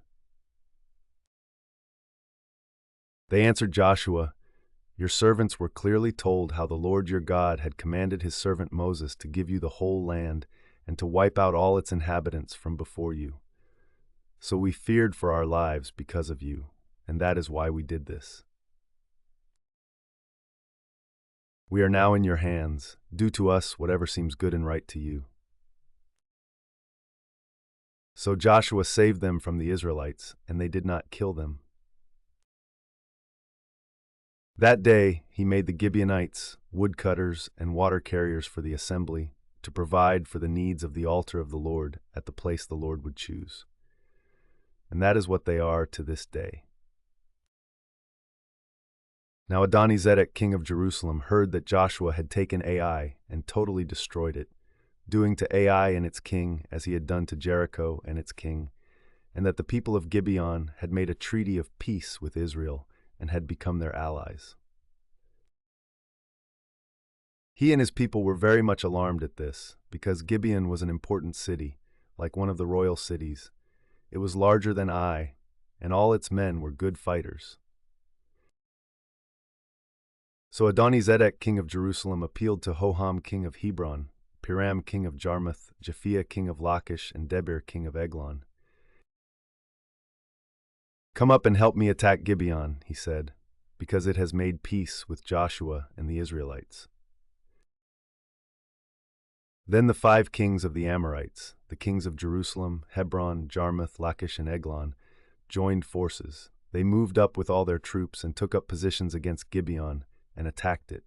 They answered Joshua, "Your servants were clearly told how the Lord your God had commanded his servant Moses to give you the whole land and to wipe out all its inhabitants from before you. So we feared for our lives because of you, and that is why we did this. We are now in your hands. Do to us whatever seems good and right to you." So Joshua saved them from the Israelites, and they did not kill them. That day he made the Gibeonites woodcutters and water carriers for the assembly, to provide for the needs of the altar of the Lord at the place the Lord would choose. and that is what they are to this day. Now Adoni-Zedek, king of Jerusalem, heard that Joshua had taken Ai and totally destroyed it, doing to Ai and its king as he had done to Jericho and its king, and that the people of Gibeon had made a treaty of peace with Israel and had become their allies. He and his people were very much alarmed at this, because Gibeon was an important city, like one of the royal cities. It was larger than Ai, and all its men were good fighters. So Adoni-Zedek, king of Jerusalem, appealed to Hoham, king of Hebron, Piram, king of Jarmuth, Japhia, king of Lachish, and Debir, king of Eglon. "Come up and help me attack Gibeon," he said, "because it has made peace with Joshua and the Israelites." Then the 5 kings of the Amorites, the kings of Jerusalem, Hebron, Jarmuth, Lachish, and Eglon, joined forces. They moved up with all their troops and took up positions against Gibeon and attacked it.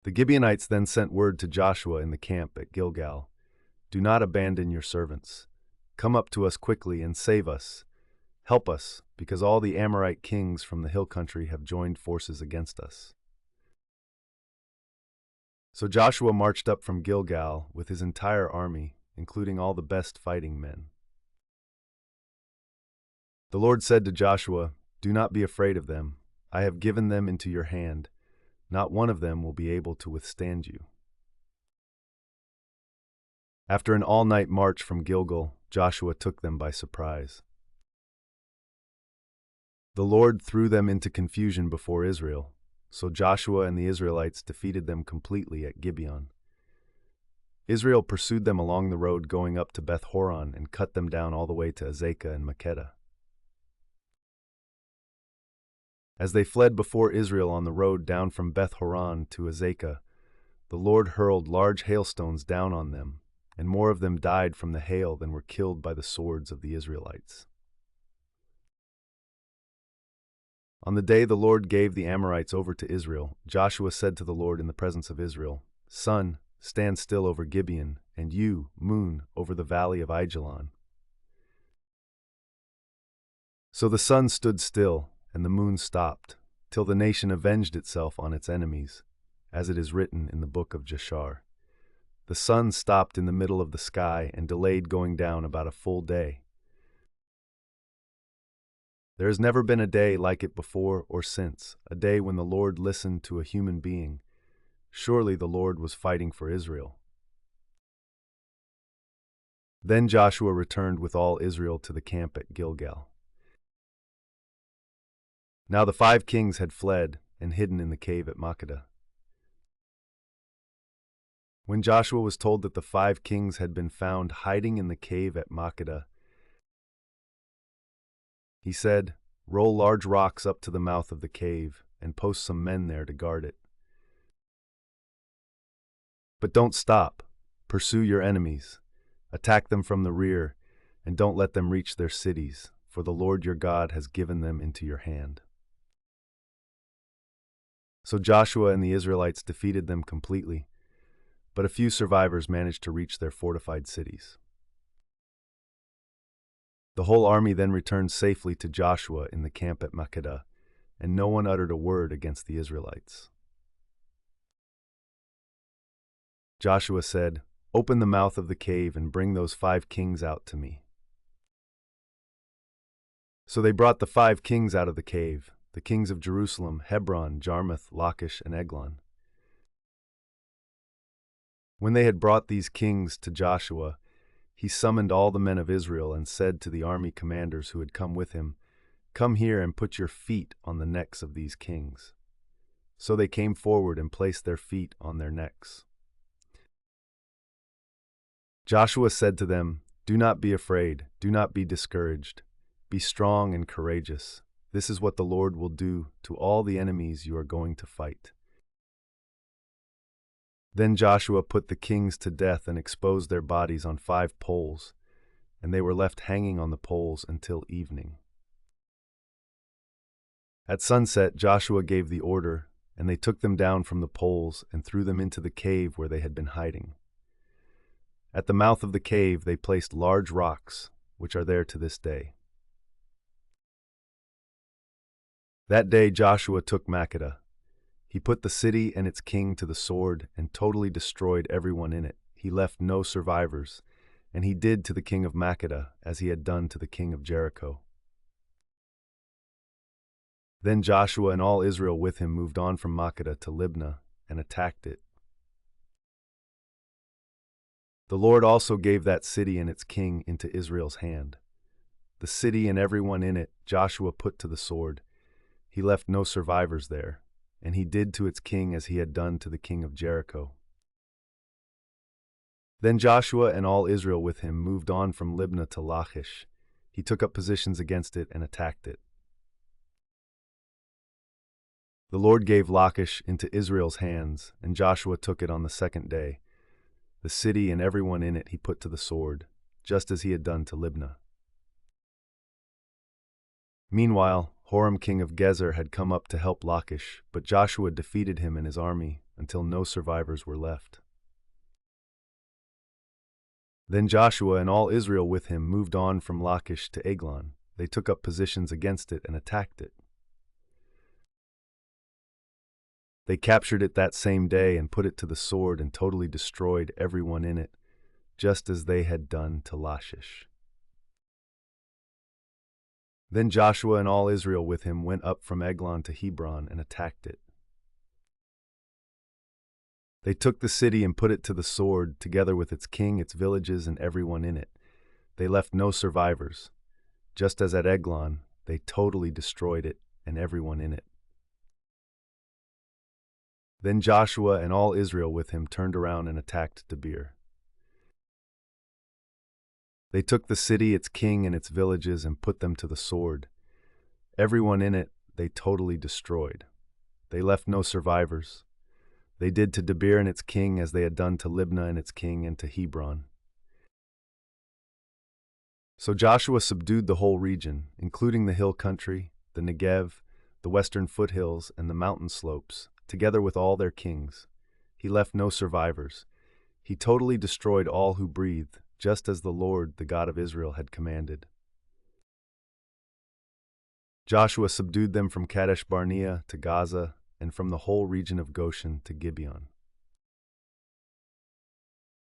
The Gibeonites then sent word to Joshua in the camp at Gilgal, "Do not abandon your servants. Come up to us quickly and save us. Help us, because all the Amorite kings from the hill country have joined forces against us." So Joshua marched up from Gilgal with his entire army, including all the best fighting men. The Lord said to Joshua, "Do not be afraid of them. I have given them into your hand. Not one of them will be able to withstand you." After an all-night march from Gilgal, Joshua took them by surprise. The Lord threw them into confusion before Israel, so Joshua and the Israelites defeated them completely at Gibeon. Israel pursued them along the road going up to Beth Horon and cut them down all the way to Azekah and Makkedah. As they fled before Israel on the road down from Beth Horon to Azekah, the Lord hurled large hailstones down on them, and more of them died from the hail than were killed by the swords of the Israelites. On the day the Lord gave the Amorites over to Israel, Joshua said to the Lord in the presence of Israel, "Sun, stand still over Gibeon, and you, moon, over the valley of Aijalon." So the sun stood still, and the moon stopped, till the nation avenged itself on its enemies, as it is written in the book of Jashar. The sun stopped in the middle of the sky and delayed going down about a full day. There has never been a day like it before or since, a day when the Lord listened to a human being. Surely the Lord was fighting for Israel. Then Joshua returned with all Israel to the camp at Gilgal. Now the 5 kings had fled and hidden in the cave at Makkedah. When Joshua was told that the 5 kings had been found hiding in the cave at Makkedah, he said, "Roll large rocks up to the mouth of the cave and post some men there to guard it. But don't stop. Pursue your enemies. Attack them from the rear, and don't let them reach their cities, for the Lord your God has given them into your hand." So Joshua and the Israelites defeated them completely, but a few survivors managed to reach their fortified cities. The whole army then returned safely to Joshua in the camp at Makkedah, and no one uttered a word against the Israelites. Joshua said, "Open the mouth of the cave and bring those 5 kings out to me." So they brought the 5 kings out of the cave, the kings of Jerusalem, Hebron, Jarmuth, Lachish, and Eglon. When they had brought these kings to Joshua, he summoned all the men of Israel and said to the army commanders who had come with him, "Come here and put your feet on the necks of these kings." So they came forward and placed their feet on their necks. Joshua said to them, "Do not be afraid, do not be discouraged. Be strong and courageous. This is what the Lord will do to all the enemies you are going to fight." Then Joshua put the kings to death and exposed their bodies on 5 poles, and they were left hanging on the poles until evening. At sunset, Joshua gave the order, and they took them down from the poles and threw them into the cave where they had been hiding. At the mouth of the cave they placed large rocks, which are there to this day. That day Joshua took Makkedah. He put the city and its king to the sword and totally destroyed everyone in it. He left no survivors, and he did to the king of Makkedah as he had done to the king of Jericho. Then Joshua and all Israel with him moved on from Makkedah to Libnah and attacked it. The Lord also gave that city and its king into Israel's hand. The city and everyone in it Joshua put to the sword. He left no survivors there, and he did to its king as he had done to the king of Jericho. Then Joshua and all Israel with him moved on from Libnah to Lachish. He took up positions against it and attacked it. The Lord gave Lachish into Israel's hands, and Joshua took it on the second day. The city and everyone in it he put to the sword, just as he had done to Libnah. Meanwhile, Horam king of Gezer had come up to help Lachish, but Joshua defeated him and his army until no survivors were left. Then Joshua and all Israel with him moved on from Lachish to Eglon. They took up positions against it and attacked it. They captured it that same day and put it to the sword and totally destroyed everyone in it, just as they had done to Lachish. Then Joshua and all Israel with him went up from Eglon to Hebron and attacked it. They took the city and put it to the sword, together with its king, its villages, and everyone in it. They left no survivors. Just as at Eglon, they totally destroyed it and everyone in it. Then Joshua and all Israel with him turned around and attacked Debir. They took the city, its king, and its villages and put them to the sword. Everyone in it they totally destroyed. They left no survivors. They did to Debir and its king as they had done to Libnah and its king and to Hebron. So Joshua subdued the whole region, including the hill country, the Negev, the western foothills, and the mountain slopes, together with all their kings. He left no survivors. He totally destroyed all who breathed, just as the Lord, the God of Israel, had commanded. Joshua subdued them from Kadesh Barnea to Gaza, and from the whole region of Goshen to Gibeon.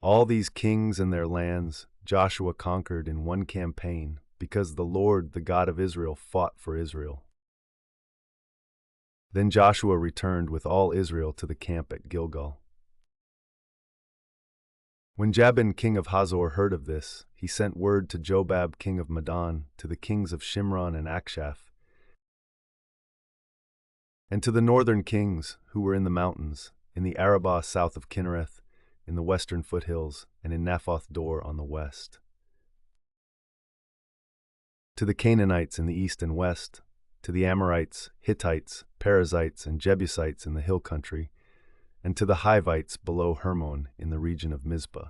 All these kings and their lands Joshua conquered in one campaign, because the Lord, the God of Israel, fought for Israel. Then Joshua returned with all Israel to the camp at Gilgal. When Jabin, king of Hazor, heard of this, he sent word to Jobab, king of Madon, to the kings of Shimron and Akshaph, and to the northern kings who were in the mountains, in the Arabah south of Kinnereth, in the western foothills, and in Naphoth Dor on the west. To the Canaanites in the east and west, to the Amorites, Hittites, Perizzites, and Jebusites in the hill country, and to the Hivites below Hermon in the region of Mizpah.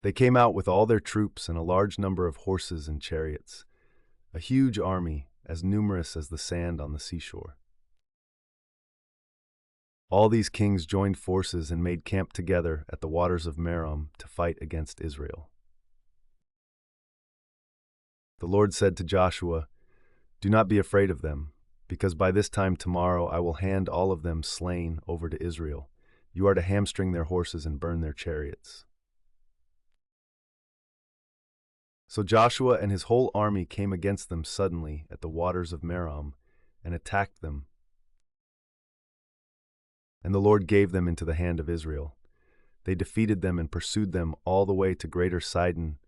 They came out with all their troops and a large number of horses and chariots, a huge army, as numerous as the sand on the seashore. All these kings joined forces and made camp together at the waters of Merom to fight against Israel. The Lord said to Joshua, "Do not be afraid of them, because by this time tomorrow I will hand all of them slain over to Israel. You are to hamstring their horses and burn their chariots." So Joshua and his whole army came against them suddenly at the waters of Merom and attacked them. And the Lord gave them into the hand of Israel. They defeated them and pursued them all the way to Greater Sidon,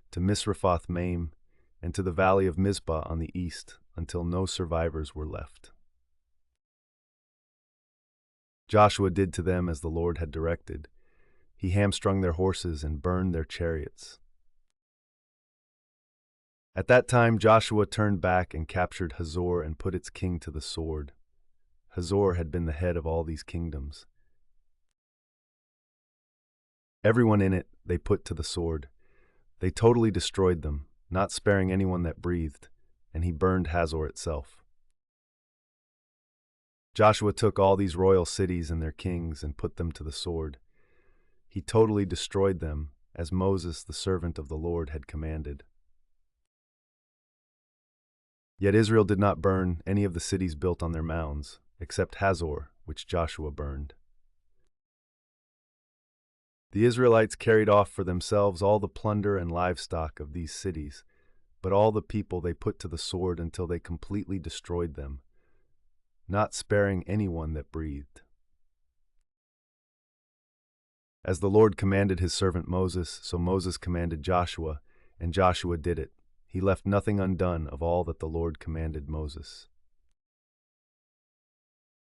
to Misrephoth Maim, and to the valley of Mizpah on the east, until no survivors were left. Joshua did to them as the Lord had directed. He hamstrung their horses and burned their chariots. At that time Joshua turned back and captured Hazor and put its king to the sword. Hazor had been the head of all these kingdoms. Everyone in it they put to the sword. They totally destroyed them, not sparing anyone that breathed, and he burned Hazor itself. Joshua took all these royal cities and their kings and put them to the sword. He totally destroyed them, as Moses, the servant of the Lord, had commanded. Yet Israel did not burn any of the cities built on their mounds, except Hazor, which Joshua burned. The Israelites carried off for themselves all the plunder and livestock of these cities, but all the people they put to the sword until they completely destroyed them, not sparing anyone that breathed. As the Lord commanded his servant Moses, so Moses commanded Joshua, and Joshua did it. He left nothing undone of all that the Lord commanded Moses.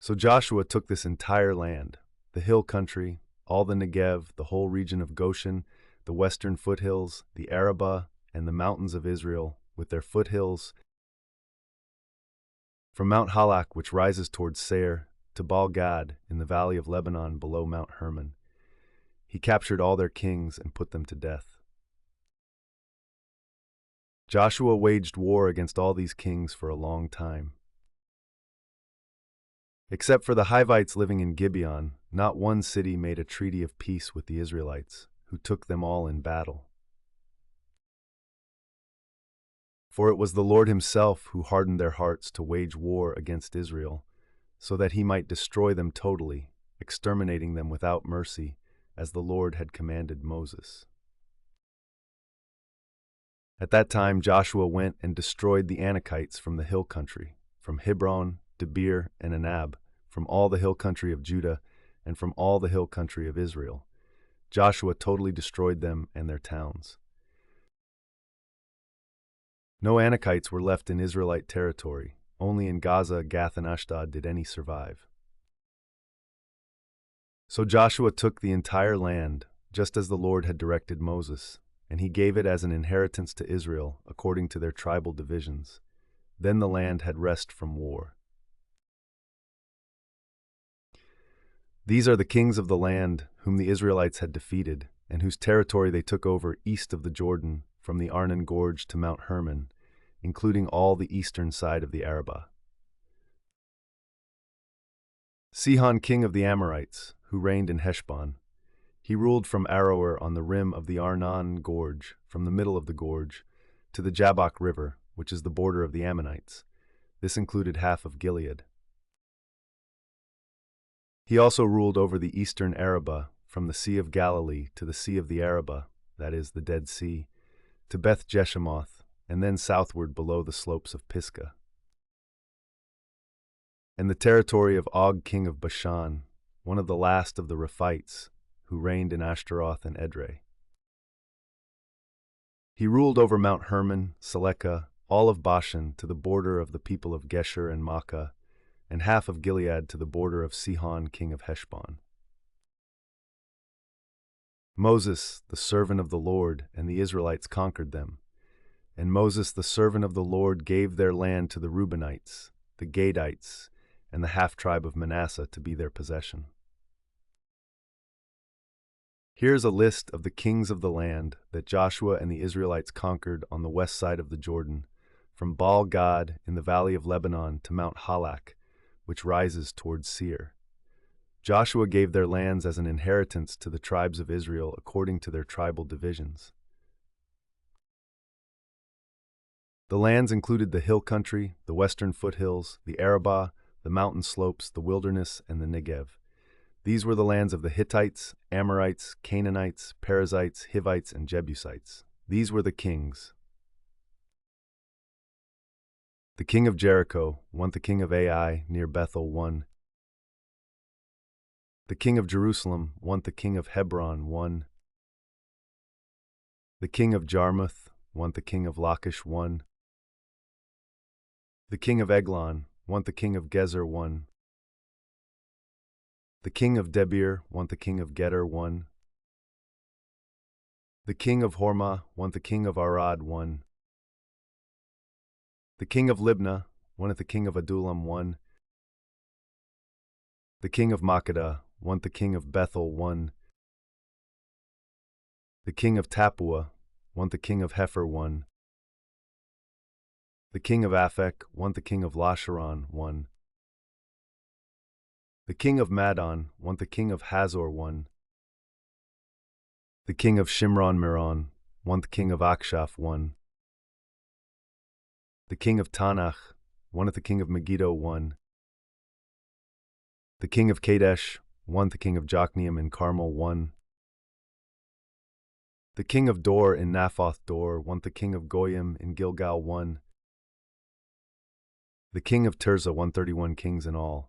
So Joshua took this entire land, the hill country, all the Negev, the whole region of Goshen, the western foothills, the Arabah, and the mountains of Israel, with their foothills, from Mount Halak, which rises towards Seir, to Baal Gad, in the valley of Lebanon below Mount Hermon. He captured all their kings and put them to death. Joshua waged war against all these kings for a long time. Except for the Hivites living in Gibeon, not one city made a treaty of peace with the Israelites, who took them all in battle. For it was the Lord himself who hardened their hearts to wage war against Israel, so that he might destroy them totally, exterminating them without mercy, as the Lord had commanded Moses. At that time Joshua went and destroyed the Anakites from the hill country, from Hebron, Debir, and Anab, from all the hill country of Judah, and from all the hill country of Israel. Joshua totally destroyed them and their towns. No Anakites were left in Israelite territory. Only in Gaza, Gath, and Ashdod did any survive. So Joshua took the entire land, just as the Lord had directed Moses, and he gave it as an inheritance to Israel, according to their tribal divisions. Then the land had rest from war. These are the kings of the land whom the Israelites had defeated, and whose territory they took over east of the Jordan, from the Arnon Gorge to Mount Hermon, including all the eastern side of the Arabah. Sihon, king of the Amorites, who reigned in Heshbon. He ruled from Aroer on the rim of the Arnon Gorge, from the middle of the gorge, to the Jabbok River, which is the border of the Ammonites. This included half of Gilead. He also ruled over the eastern Arabah, from the Sea of Galilee to the Sea of the Arabah, that is, the Dead Sea, to Beth Jeshemoth, and then southward below the slopes of Pisgah. And the territory of Og, king of Bashan, one of the last of the Rephites, who reigned in Ashtaroth and Edrei. He ruled over Mount Hermon, Selekah, all of Bashan to the border of the people of Gesher and Makkah, and half of Gilead to the border of Sihon, king of Heshbon. Moses, the servant of the Lord, and the Israelites conquered them. And Moses, the servant of the Lord, gave their land to the Reubenites, the Gadites, and the half-tribe of Manasseh to be their possession. Here's a list of the kings of the land that Joshua and the Israelites conquered on the west side of the Jordan, from Baal Gad in the valley of Lebanon to Mount Halak, which rises towards Seir. Joshua gave their lands as an inheritance to the tribes of Israel according to their tribal divisions. The lands included the hill country, the western foothills, the Arabah, the mountain slopes, the wilderness, and the Negev. These were the lands of the Hittites, Amorites, Canaanites, Perizzites, Hivites, and Jebusites. These were the kings. The king of Jericho, the king of Ai, near Bethel, 1. The king of Jerusalem, the king of Hebron, 1. The king of Jarmuth, the king of Lachish, 1. The king of Eglon, the king of Gezer, 1. The king of Debir, the king of Geder, 1. The king of Hormah, the king of Arad, 1. The king of Libnah, the king of Adullam, 1. The king of Makkedah, the king of Bethel, 1. The king of Tappuah, the king of Hepher, 1. The king of Aphek, the king of Lasharon, 1. The king of Madon, the king of Hazor, 1. the king of Shimron Meron, one the king of Akshaph, one the king of Tanach, one the king of Megiddo, one the king of Kadesh, one the king of Jokneam in Carmel, one the king of Dor in Naphoth Dor, one the king of Goyim in Gilgal, one the king of Tirzah, 131 kings in all.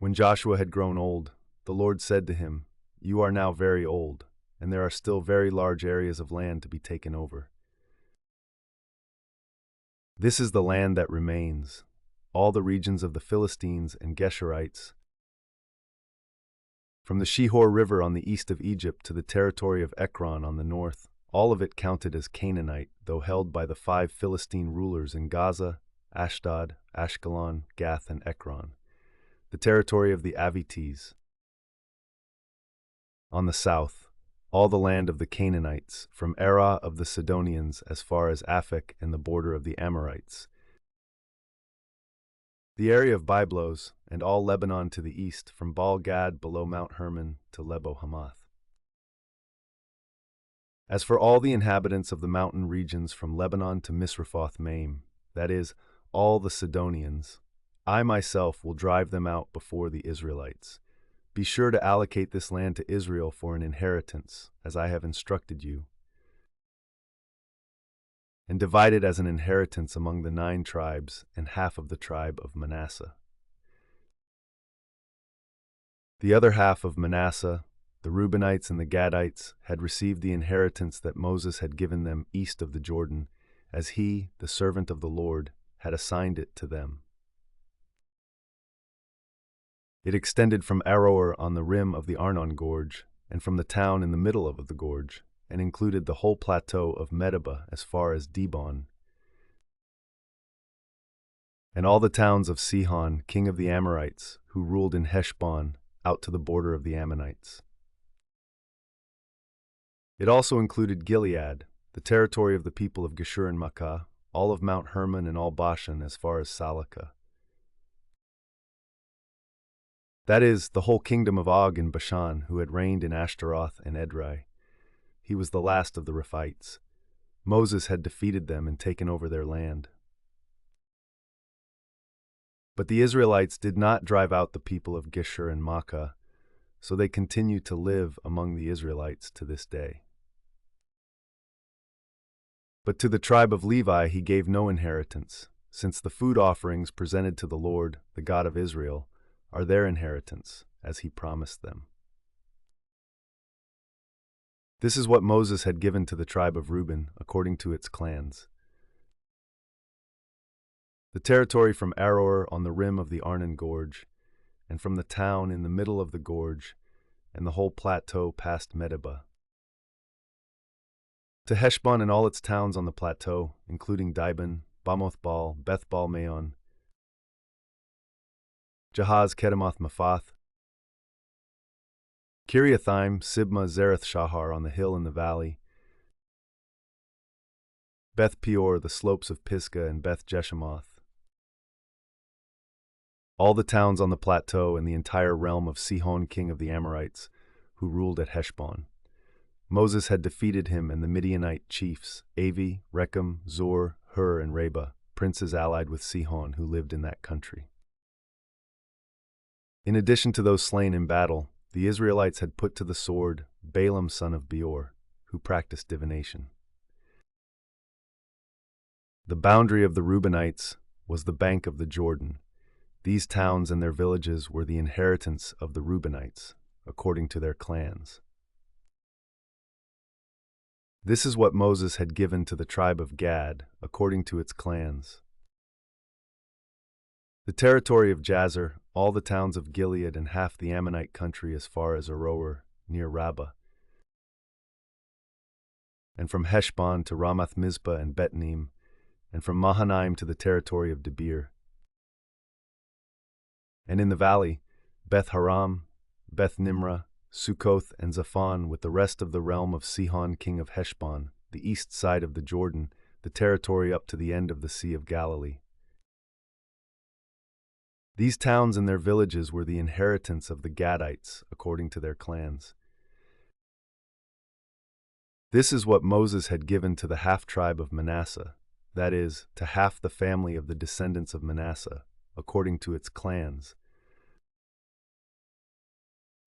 When Joshua had grown old, the Lord said to him, "You are now very old, and there are still very large areas of land to be taken over. This is the land that remains, all the regions of the Philistines and Geshurites, from the Shihor River on the east of Egypt to the territory of Ekron on the north, all of it counted as Canaanite, though held by the 5 Philistine rulers in Gaza, Ashdod, Ashkelon, Gath, and Ekron, the territory of the Avites. On the south, all the land of the Canaanites, from Arah of the Sidonians as far as Aphek and the border of the Amorites, the area of Byblos, and all Lebanon to the east, from Baal Gad below Mount Hermon to Lebo Hamath. As for all the inhabitants of the mountain regions from Lebanon to Misrephoth Maim, that is, all the Sidonians, I myself will drive them out before the Israelites. Be sure to allocate this land to Israel for an inheritance, as I have instructed you, and divide it as an inheritance among the 9 tribes and half of the tribe of Manasseh. The other half of Manasseh, the Reubenites and the Gadites, had received the inheritance that Moses had given them east of the Jordan, as he, the servant of the Lord, had assigned it to them. It extended from Aroer on the rim of the Arnon Gorge, and from the town in the middle of the gorge, and included the whole plateau of Medeba as far as Dibon, and all the towns of Sihon, king of the Amorites, who ruled in Heshbon, out to the border of the Ammonites. It also included Gilead, the territory of the people of Geshur and Makkah, all of Mount Hermon and all Bashan as far as Salakah. That is, the whole kingdom of Og in Bashan, who had reigned in Ashtaroth and Edrei. He was the last of the Rephites. Moses had defeated them and taken over their land. But the Israelites did not drive out the people of Geshur and Makkah, so they continue to live among the Israelites to this day. But to the tribe of Levi he gave no inheritance, since the food offerings presented to the Lord, the God of Israel, are their inheritance, as he promised them. This is what Moses had given to the tribe of Reuben, according to its clans. The territory from Aroer on the rim of the Arnon Gorge, and from the town in the middle of the gorge, and the whole plateau past Medeba, to Heshbon and all its towns on the plateau, including Dibon, Bamoth Baal, Beth Baal Meon, Jahaz Kedemoth Mephath, Kiriathaim, Sibma, Zareth Shahar on the hill in the valley, Beth Peor, the slopes of Pisgah, and Beth Jeshemoth, all the towns on the plateau and the entire realm of Sihon king of the Amorites, who ruled at Heshbon. Moses had defeated him and the Midianite chiefs, Avi, Rechem, Zur, Hur, and Reba, princes allied with Sihon who lived in that country. In addition to those slain in battle, the Israelites had put to the sword Balaam son of Beor, who practiced divination. The boundary of the Reubenites was the bank of the Jordan. These towns and their villages were the inheritance of the Reubenites, according to their clans. This is what Moses had given to the tribe of Gad, according to its clans. The territory of Jazer, all the towns of Gilead and half the Ammonite country as far as Aroer, near Rabbah, and from Heshbon to Ramath Mizpah and Betnim, and from Mahanaim to the territory of Debir. And in the valley, Beth Haram, Beth Nimrah, Sukkoth, and Zaphon, with the rest of the realm of Sihon king of Heshbon, the east side of the Jordan, the territory up to the end of the Sea of Galilee. These towns and their villages were the inheritance of the Gadites, according to their clans. This is what Moses had given to the half-tribe of Manasseh, that is, to half the family of the descendants of Manasseh, according to its clans.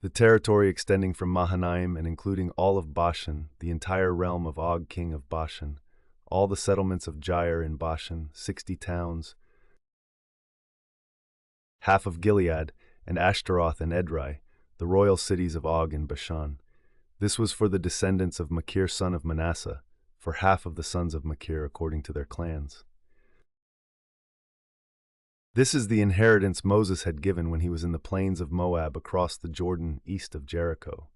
The territory extending from Mahanaim and including all of Bashan, the entire realm of Og king of Bashan, all the settlements of Jair in Bashan, 60 towns, half of Gilead, and Ashtaroth and Edrei, the royal cities of Og in Bashan. This was for the descendants of Machir son of Manasseh, for half of the sons of Machir according to their clans. This is the inheritance Moses had given when he was in the plains of Moab across the Jordan east of Jericho.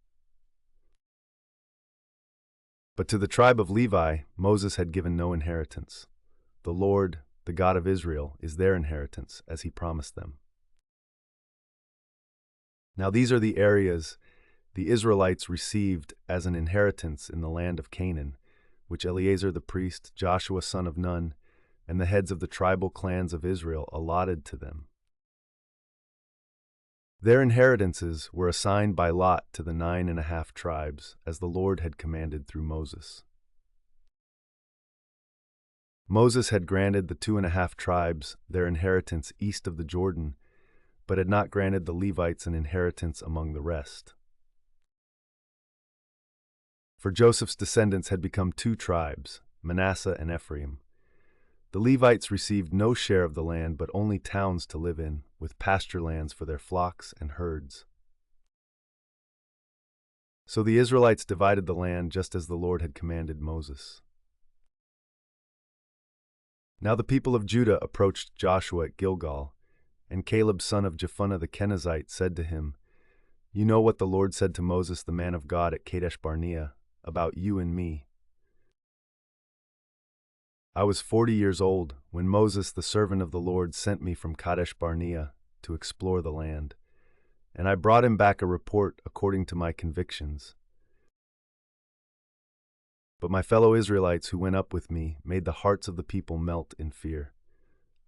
But to the tribe of Levi, Moses had given no inheritance. The Lord, the God of Israel, is their inheritance, as he promised them. Now these are the areas the Israelites received as an inheritance in the land of Canaan, which Eleazar the priest, Joshua son of Nun, and the heads of the tribal clans of Israel allotted to them. Their inheritances were assigned by lot to the 9.5 tribes, as the Lord had commanded through Moses. Moses had granted the 2.5 tribes their inheritance east of the Jordan, but had not granted the Levites an inheritance among the rest. For Joseph's descendants had become 2 tribes, Manasseh and Ephraim. The Levites received no share of the land, but only towns to live in, with pasture lands for their flocks and herds. So the Israelites divided the land just as the Lord had commanded Moses. Now the people of Judah approached Joshua at Gilgal, and Caleb son of Jephunneh the Kenizzite said to him, "You know what the Lord said to Moses the man of God at Kadesh Barnea, about you and me. I was 40 years old when Moses the servant of the Lord sent me from Kadesh Barnea to explore the land, and I brought him back a report according to my convictions. But my fellow Israelites who went up with me made the hearts of the people melt in fear.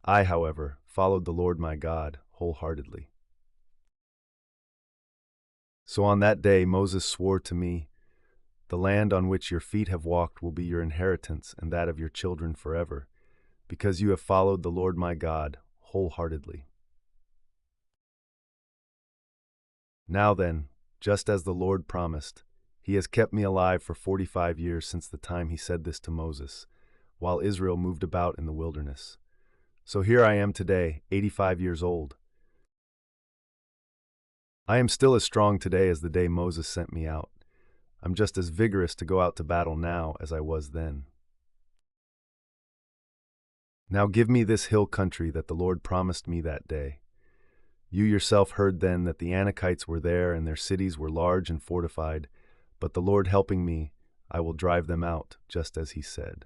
I, however, followed the Lord my God wholeheartedly. So on that day Moses swore to me, 'The land on which your feet have walked will be your inheritance and that of your children forever, because you have followed the Lord my God wholeheartedly.' Now then, just as the Lord promised, he has kept me alive for 45 years since the time he said this to Moses, while Israel moved about in the wilderness. So here I am today, 85 years old. I am still as strong today as the day Moses sent me out. I'm just as vigorous to go out to battle now as I was then. Now give me this hill country that the Lord promised me that day. You yourself heard then that the Anakites were there and their cities were large and fortified, but the Lord helping me, I will drive them out, just as he said."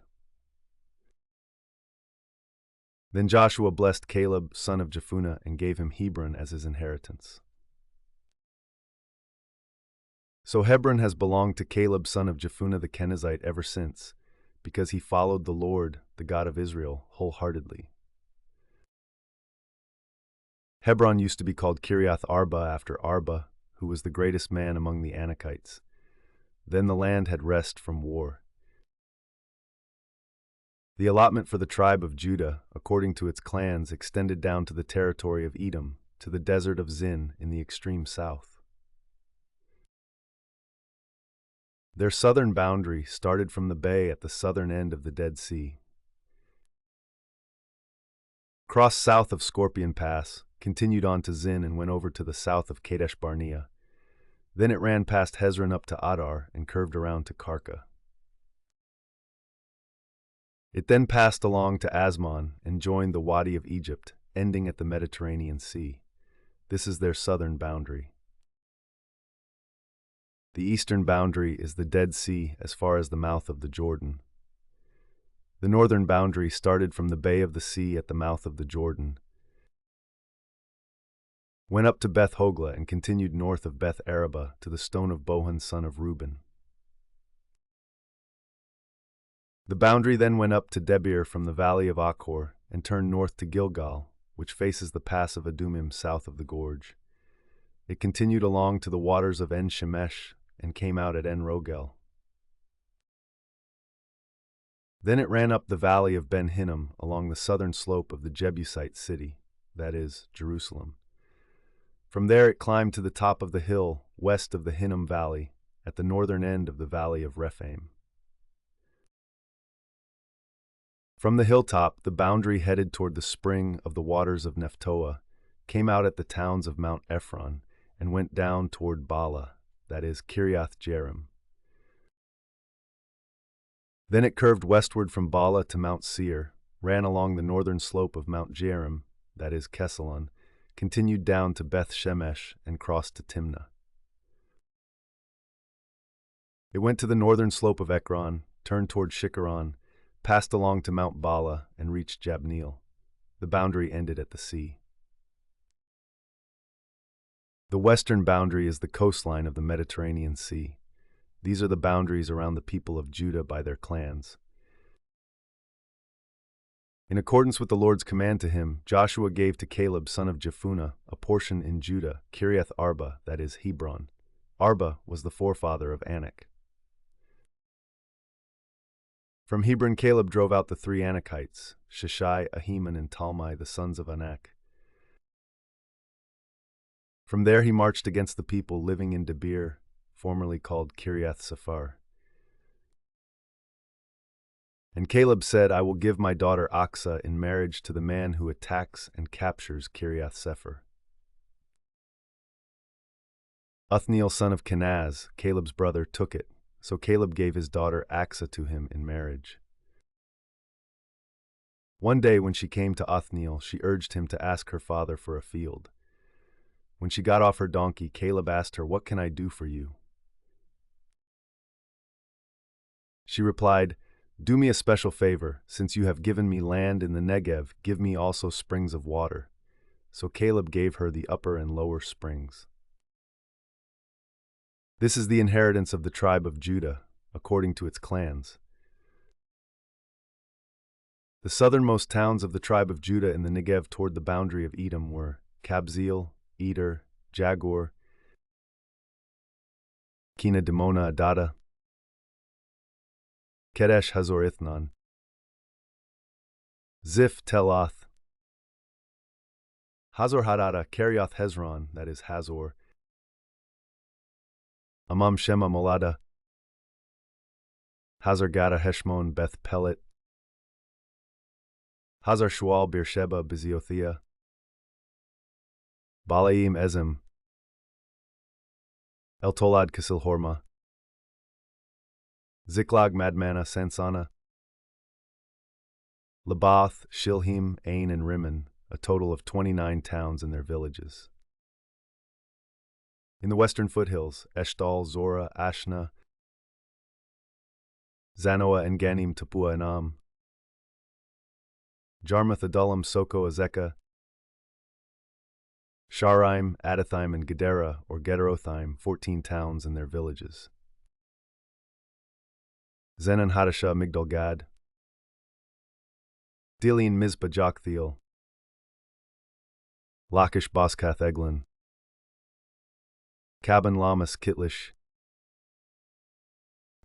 Then Joshua blessed Caleb, son of Jephunneh, and gave him Hebron as his inheritance. So Hebron has belonged to Caleb, son of Jephunneh the Kenizzite ever since, because he followed the Lord, the God of Israel, wholeheartedly. Hebron used to be called Kiriath Arba after Arba, who was the greatest man among the Anakites. Then the land had rest from war. The allotment for the tribe of Judah, according to its clans, extended down to the territory of Edom, to the desert of Zin in the extreme south. Their southern boundary started from the bay at the southern end of the Dead Sea, crossed south of Scorpion Pass, continued on to Zin and went over to the south of Kadesh Barnea. Then it ran past Hezron up to Adar and curved around to Karka. It then passed along to Asmon and joined the Wadi of Egypt, ending at the Mediterranean Sea. This is their southern boundary. The eastern boundary is the Dead Sea as far as the mouth of the Jordan. The northern boundary started from the Bay of the Sea at the mouth of the Jordan, went up to Beth Hogla and continued north of Beth Araba to the stone of Bohan son of Reuben. The boundary then went up to Debir from the valley of Achor and turned north to Gilgal, which faces the pass of Adumim south of the gorge. It continued along to the waters of En Shemesh and came out at En Rogel. Then it ran up the valley of Ben Hinnom along the southern slope of the Jebusite city, that is, Jerusalem. From there it climbed to the top of the hill west of the Hinnom Valley, at the northern end of the valley of Rephaim. From the hilltop, the boundary headed toward the spring of the waters of Nephtoah, came out at the towns of Mount Ephron, and went down toward Bala, that is, Kiriath Jearim. Then it curved westward from Bala to Mount Seir, ran along the northern slope of Mount Jearim, that is, Kesalon, continued down to Beth Shemesh, and crossed to Timnah. It went to the northern slope of Ekron, turned toward Shikkeron, passed along to Mount Bala, and reached Jabneel. The boundary ended at the sea. The western boundary is the coastline of the Mediterranean Sea. These are the boundaries around the people of Judah by their clans. In accordance with the Lord's command to him, Joshua gave to Caleb son of Jephunneh a portion in Judah, Kiriath Arba, that is, Hebron. Arba was the forefather of Anak. From Hebron Caleb drove out the three Anakites, Sheshai, Ahiman, and Talmai, the sons of Anak. From there he marched against the people living in Debir, formerly called Kiriath Sephar. And Caleb said, I will give my daughter Achsah in marriage to the man who attacks and captures Kiriath Sephar. Othniel son of Kenaz, Caleb's brother, took it, so Caleb gave his daughter Achsah to him in marriage. One day when she came to Othniel, she urged him to ask her father for a field. When she got off her donkey, Caleb asked her, What can I do for you? She replied, Do me a special favor. Since you have given me land in the Negev, give me also springs of water. So Caleb gave her the upper and lower springs. This is the inheritance of the tribe of Judah, according to its clans. The southernmost towns of the tribe of Judah in the Negev toward the boundary of Edom were Kabzeel, Eder, Jagur, Kina Dimona Adada, Kedesh Hazor Ithnan, Ziph Teloth, Hazor Hadada, Kerioth Hezron, that is Hazor, Amam Shema Molada, Hazar Gada Heshmon Beth Pelet, Hazar Shual Beersheba Beziothea, Balaim Ezim, Eltolad Kasilhorma, Ziklag Madmana Sansana, Labath, Shilhim, Ain, and Rimmon, a total of 29 towns and their villages. In the western foothills, Eshtal, Zorah, Ashna, Zanoah, and Ganim, Tapua, and Am, Jarmuth, Adullam, Soko, Azekah, Sharaim, Adathaim, and Gedera, or Gederothim, 14 towns and their villages. Zenan, Hadashah, Migdal Gad, Delian, Mizpah, Joktheel, Lachish, Boskath, Eglon, Kaban, Lamas, Kitlish,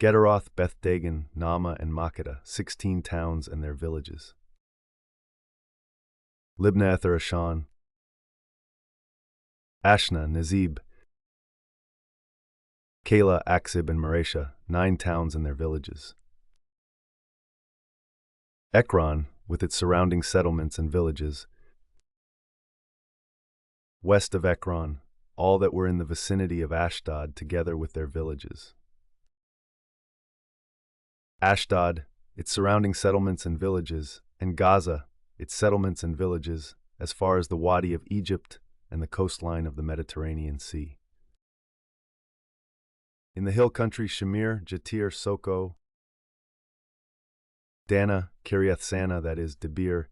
Gederoth, Beth Dagon, Nama, and Makkedah, 16 towns and their villages. Libnah, Ether, Ashan, Ashna, Nezib, Kala, Aksib, and Maresha, 9 towns and their villages. Ekron, with its surrounding settlements and villages. West of Ekron, all that were in the vicinity of Ashdod together with their villages. Ashdod, its surrounding settlements and villages, and Gaza, its settlements and villages, as far as the Wadi of Egypt and the coastline of the Mediterranean Sea. In the hill country, Shamir, Jatir, Soko, Dana, Kiriath Sana, that is, Debir,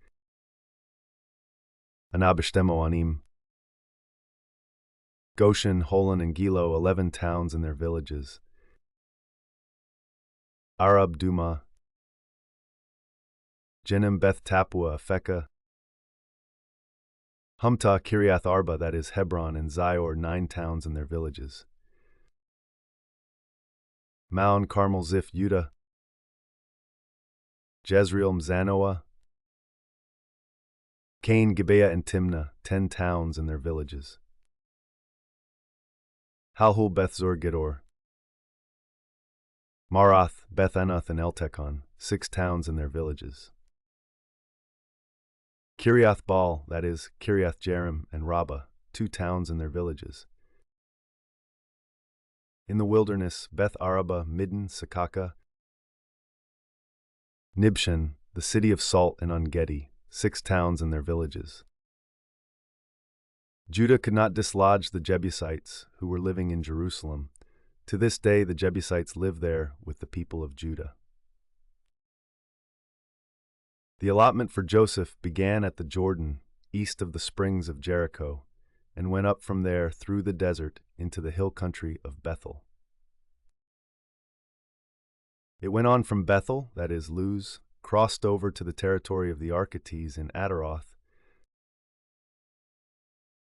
Anabishtemo Anim, Goshen, Holon, and Gilo, 11 towns and their villages. Arab, Duma, Jenim, Beth Tapua, Afekah, Humta, Kiriath Arba, that is, Hebron, and Zior, 9 towns and their villages. Maon, Carmel, Ziph, Judah, Jezreel, Zanoah, Cain, Gibeah, and Timnah, 10 towns and their villages. Halhul, Bethzor, Gedor, Marath, Beth-Anath, and Eltekon, 6 towns and their villages. Kiriath Baal, that is, Kiriath Jearim, and Rabbah, 2 towns and their villages. In the wilderness, Beth Araba, Midden, Sakaka, Nibshan, the city of salt, and Engedi, 6 towns and their villages. Judah could not dislodge the Jebusites, who were living in Jerusalem. To this day, the Jebusites live there with the people of Judah. The allotment for Joseph began at the Jordan, east of the springs of Jericho, and went up from there through the desert into the hill country of Bethel. It went on from Bethel, that is, Luz, crossed over to the territory of the Archetes in Ataroth,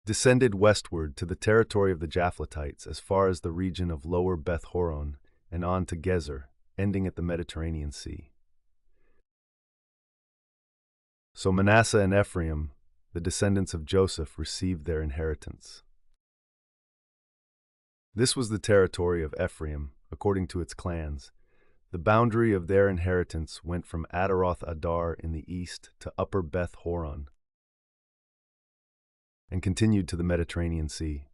descended westward to the territory of the Japhletites as far as the region of lower Beth Horon, and on to Gezer, ending at the Mediterranean Sea. So Manasseh and Ephraim, the descendants of Joseph, received their inheritance. This was the territory of Ephraim, according to its clans. The boundary of their inheritance went from Ataroth Adar in the east to upper Beth Horon, and continued to the Mediterranean Sea.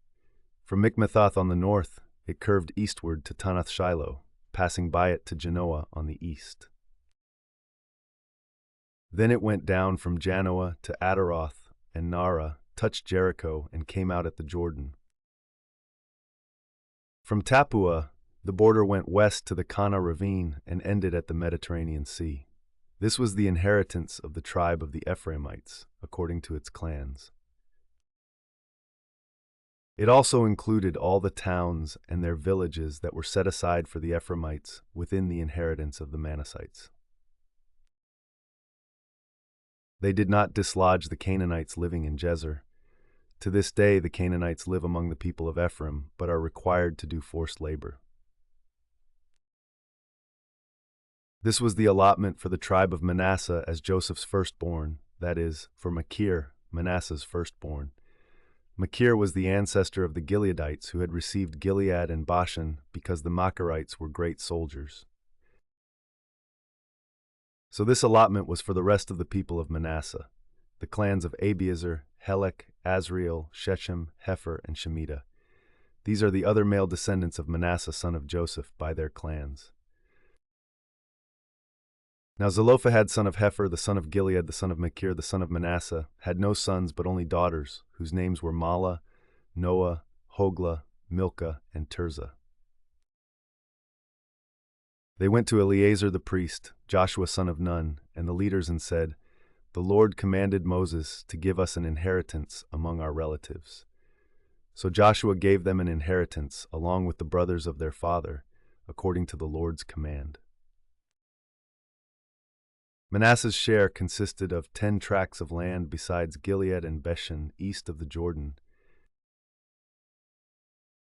From Mikmethath on the north, it curved eastward to Tanath Shiloh, passing by it to Genoa on the east. Then it went down from Janoah to Ataroth and Nara, touched Jericho, and came out at the Jordan. From Tappuah, the border went west to the Kana ravine and ended at the Mediterranean Sea. This was the inheritance of the tribe of the Ephraimites, according to its clans. It also included all the towns and their villages that were set aside for the Ephraimites within the inheritance of the Manassites. They did not dislodge the Canaanites living in Gezer. To this day, the Canaanites live among the people of Ephraim, but are required to do forced labor. This was the allotment for the tribe of Manasseh as Joseph's firstborn, that is, for Machir, Manasseh's firstborn. Machir was the ancestor of the Gileadites who had received Gilead and Bashan because the Machirites were great soldiers. So this allotment was for the rest of the people of Manasseh, the clans of Abiezer, Helek, Azriel, Shechem, Hepher, and Shemitah. These are the other male descendants of Manasseh son of Joseph by their clans. Now Zelophehad son of Hepher, the son of Gilead, the son of Machir, the son of Manasseh, had no sons but only daughters, whose names were Mahlah, Noah, Hoglah, Milcah, and Tirzah. They went to Eleazar the priest, Joshua son of Nun, and the leaders and said, "The Lord commanded Moses to give us an inheritance among our relatives." So Joshua gave them an inheritance along with the brothers of their father, according to the Lord's command. Manasseh's share consisted of 10 tracts of land besides Gilead and Bashan east of the Jordan,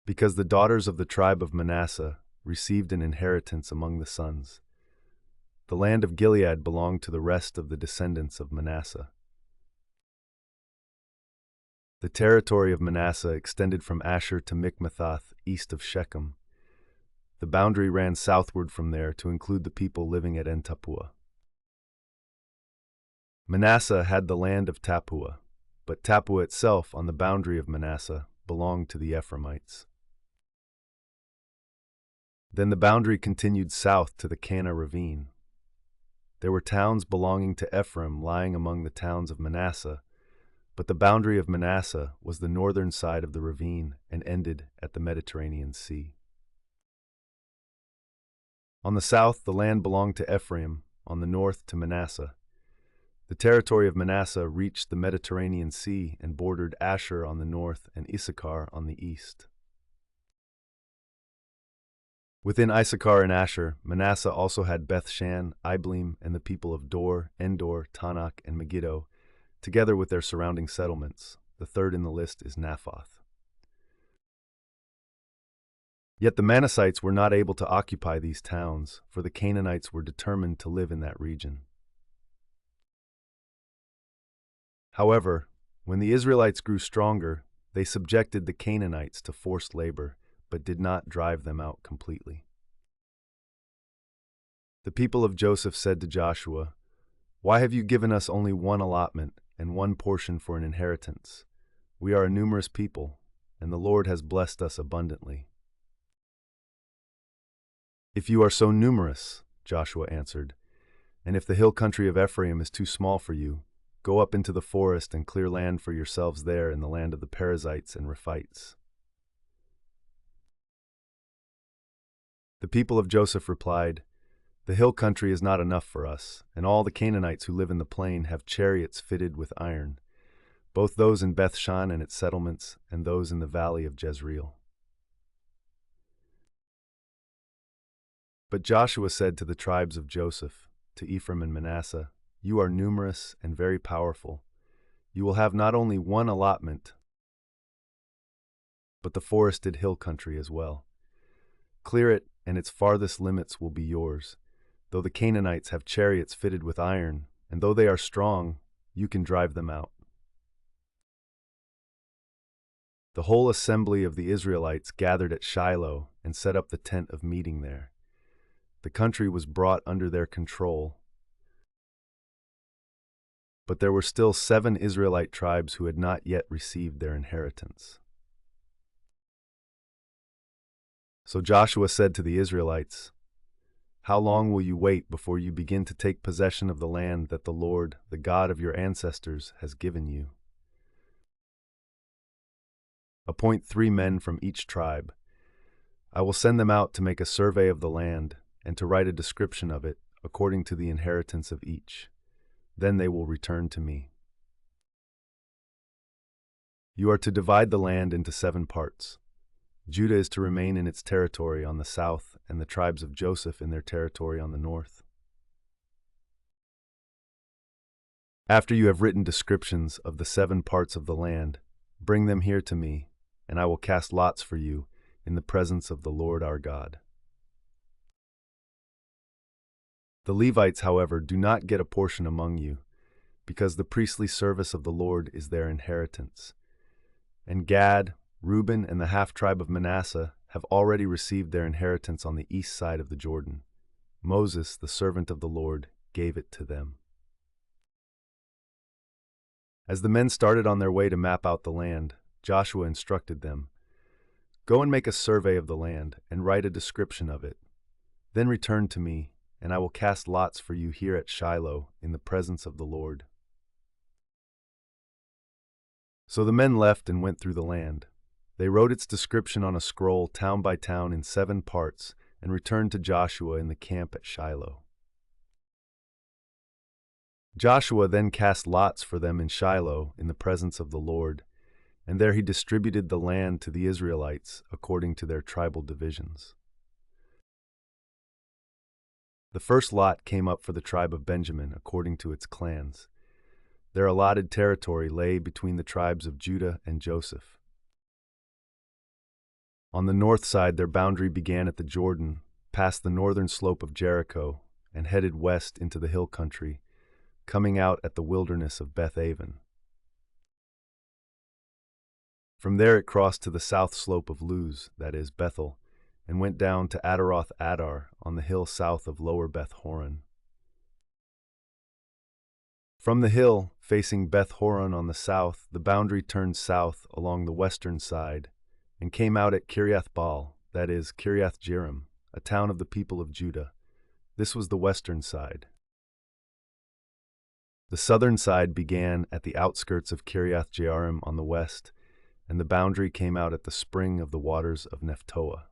because the daughters of the tribe of Manasseh received an inheritance among the sons. The land of Gilead belonged to the rest of the descendants of Manasseh. The territory of Manasseh extended from Asher to Mikmethath east of Shechem. The boundary ran southward from there to include the people living at En-Tappuah. Manasseh had the land of Tappuah, but Tappuah itself, on the boundary of Manasseh, belonged to the Ephraimites. Then the boundary continued south to the Kana ravine. There were towns belonging to Ephraim lying among the towns of Manasseh, but the boundary of Manasseh was the northern side of the ravine and ended at the Mediterranean Sea. On the south, the land belonged to Ephraim, on the north to Manasseh. The territory of Manasseh reached the Mediterranean Sea and bordered Asher on the north and Issachar on the east. Within Issachar and Asher, Manasseh also had Beth-Shan, Ibleam, and the people of Dor, Endor, Tanakh, and Megiddo, together with their surrounding settlements. The third in the list is Naphoth. Yet the Manassites were not able to occupy these towns, for the Canaanites were determined to live in that region. However, when the Israelites grew stronger, they subjected the Canaanites to forced labor, but did not drive them out completely. The people of Joseph said to Joshua, "Why have you given us only one allotment and one portion for an inheritance? We are a numerous people, and the Lord has blessed us abundantly." "If you are so numerous," Joshua answered, "and if the hill country of Ephraim is too small for you, go up into the forest and clear land for yourselves there in the land of the Perizzites and Rephites." The people of Joseph replied, "The hill country is not enough for us, and all the Canaanites who live in the plain have chariots fitted with iron, both those in Bethshan and its settlements, and those in the valley of Jezreel." But Joshua said to the tribes of Joseph, to Ephraim and Manasseh, "You are numerous and very powerful. You will have not only one allotment, but the forested hill country as well. Clear it, and its farthest limits will be yours. Though the Canaanites have chariots fitted with iron, and though they are strong, you can drive them out." The whole assembly of the Israelites gathered at Shiloh and set up the tent of meeting there. The country was brought under their control, but there were still 7 Israelite tribes who had not yet received their inheritance. So Joshua said to the Israelites, "How long will you wait before you begin to take possession of the land that the Lord, the God of your ancestors, has given you? Appoint 3 men from each tribe. I will send them out to make a survey of the land and to write a description of it according to the inheritance of each. Then they will return to me. You are to divide the land into 7 parts. Judah is to remain in its territory on the south, and the tribes of Joseph in their territory on the north. After you have written descriptions of the 7 parts of the land, bring them here to me, and I will cast lots for you in the presence of the Lord our God." The Levites, however, do not get a portion among you, because the priestly service of the Lord is their inheritance. And Gad, Reuben, and the half-tribe of Manasseh have already received their inheritance on the east side of the Jordan. Moses, the servant of the Lord, gave it to them. As the men started on their way to map out the land, Joshua instructed them, "Go and make a survey of the land and write a description of it. Then return to me, and I will cast lots for you here at Shiloh in the presence of the Lord." So the men left and went through the land. They wrote its description on a scroll town by town in 7 parts and returned to Joshua in the camp at Shiloh. Joshua then cast lots for them in Shiloh in the presence of the Lord, and there he distributed the land to the Israelites according to their tribal divisions. The first lot came up for the tribe of Benjamin according to its clans. Their allotted territory lay between the tribes of Judah and Joseph. On the north side, their boundary began at the Jordan, past the northern slope of Jericho, and headed west into the hill country, coming out at the wilderness of Beth-aven. From there it crossed to the south slope of Luz, that is, Bethel, and went down to Adaroth Adar on the hill south of Lower Beth Horon. From the hill, facing Beth Horon on the south, the boundary turned south along the western side, and came out at Kiriath Baal, that is, Kiriath Jearim, a town of the people of Judah. This was the western side. The southern side began at the outskirts of Kiriath Jearim on the west, and the boundary came out at the spring of the waters of Nephtoah.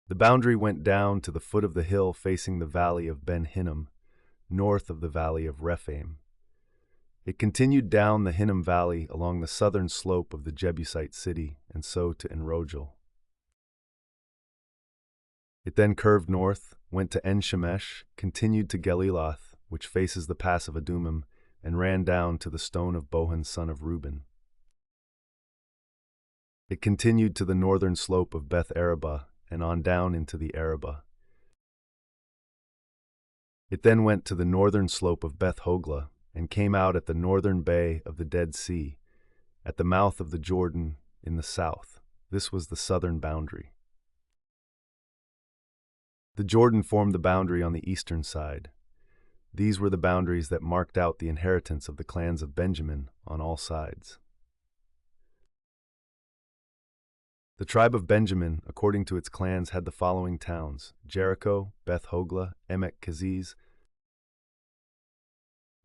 The boundary went down to the foot of the hill facing the valley of Ben Hinnom, north of the valley of Rephaim. It continued down the Hinnom Valley along the southern slope of the Jebusite city, and so to Enrogel. It then curved north, went to En-Shemesh, continued to Geliloth, which faces the pass of Adumim, and ran down to the stone of Bohan son of Reuben. It continued to the northern slope of Beth Arabah, and on down into the Arabah. It then went to the northern slope of Beth Hoglah, and came out at the northern bay of the Dead Sea, at the mouth of the Jordan in the south. This was the southern boundary. The Jordan formed the boundary on the eastern side. These were the boundaries that marked out the inheritance of the clans of Benjamin on all sides. The tribe of Benjamin, according to its clans, had the following towns: Jericho, Beth Hogla, Emek Keziz,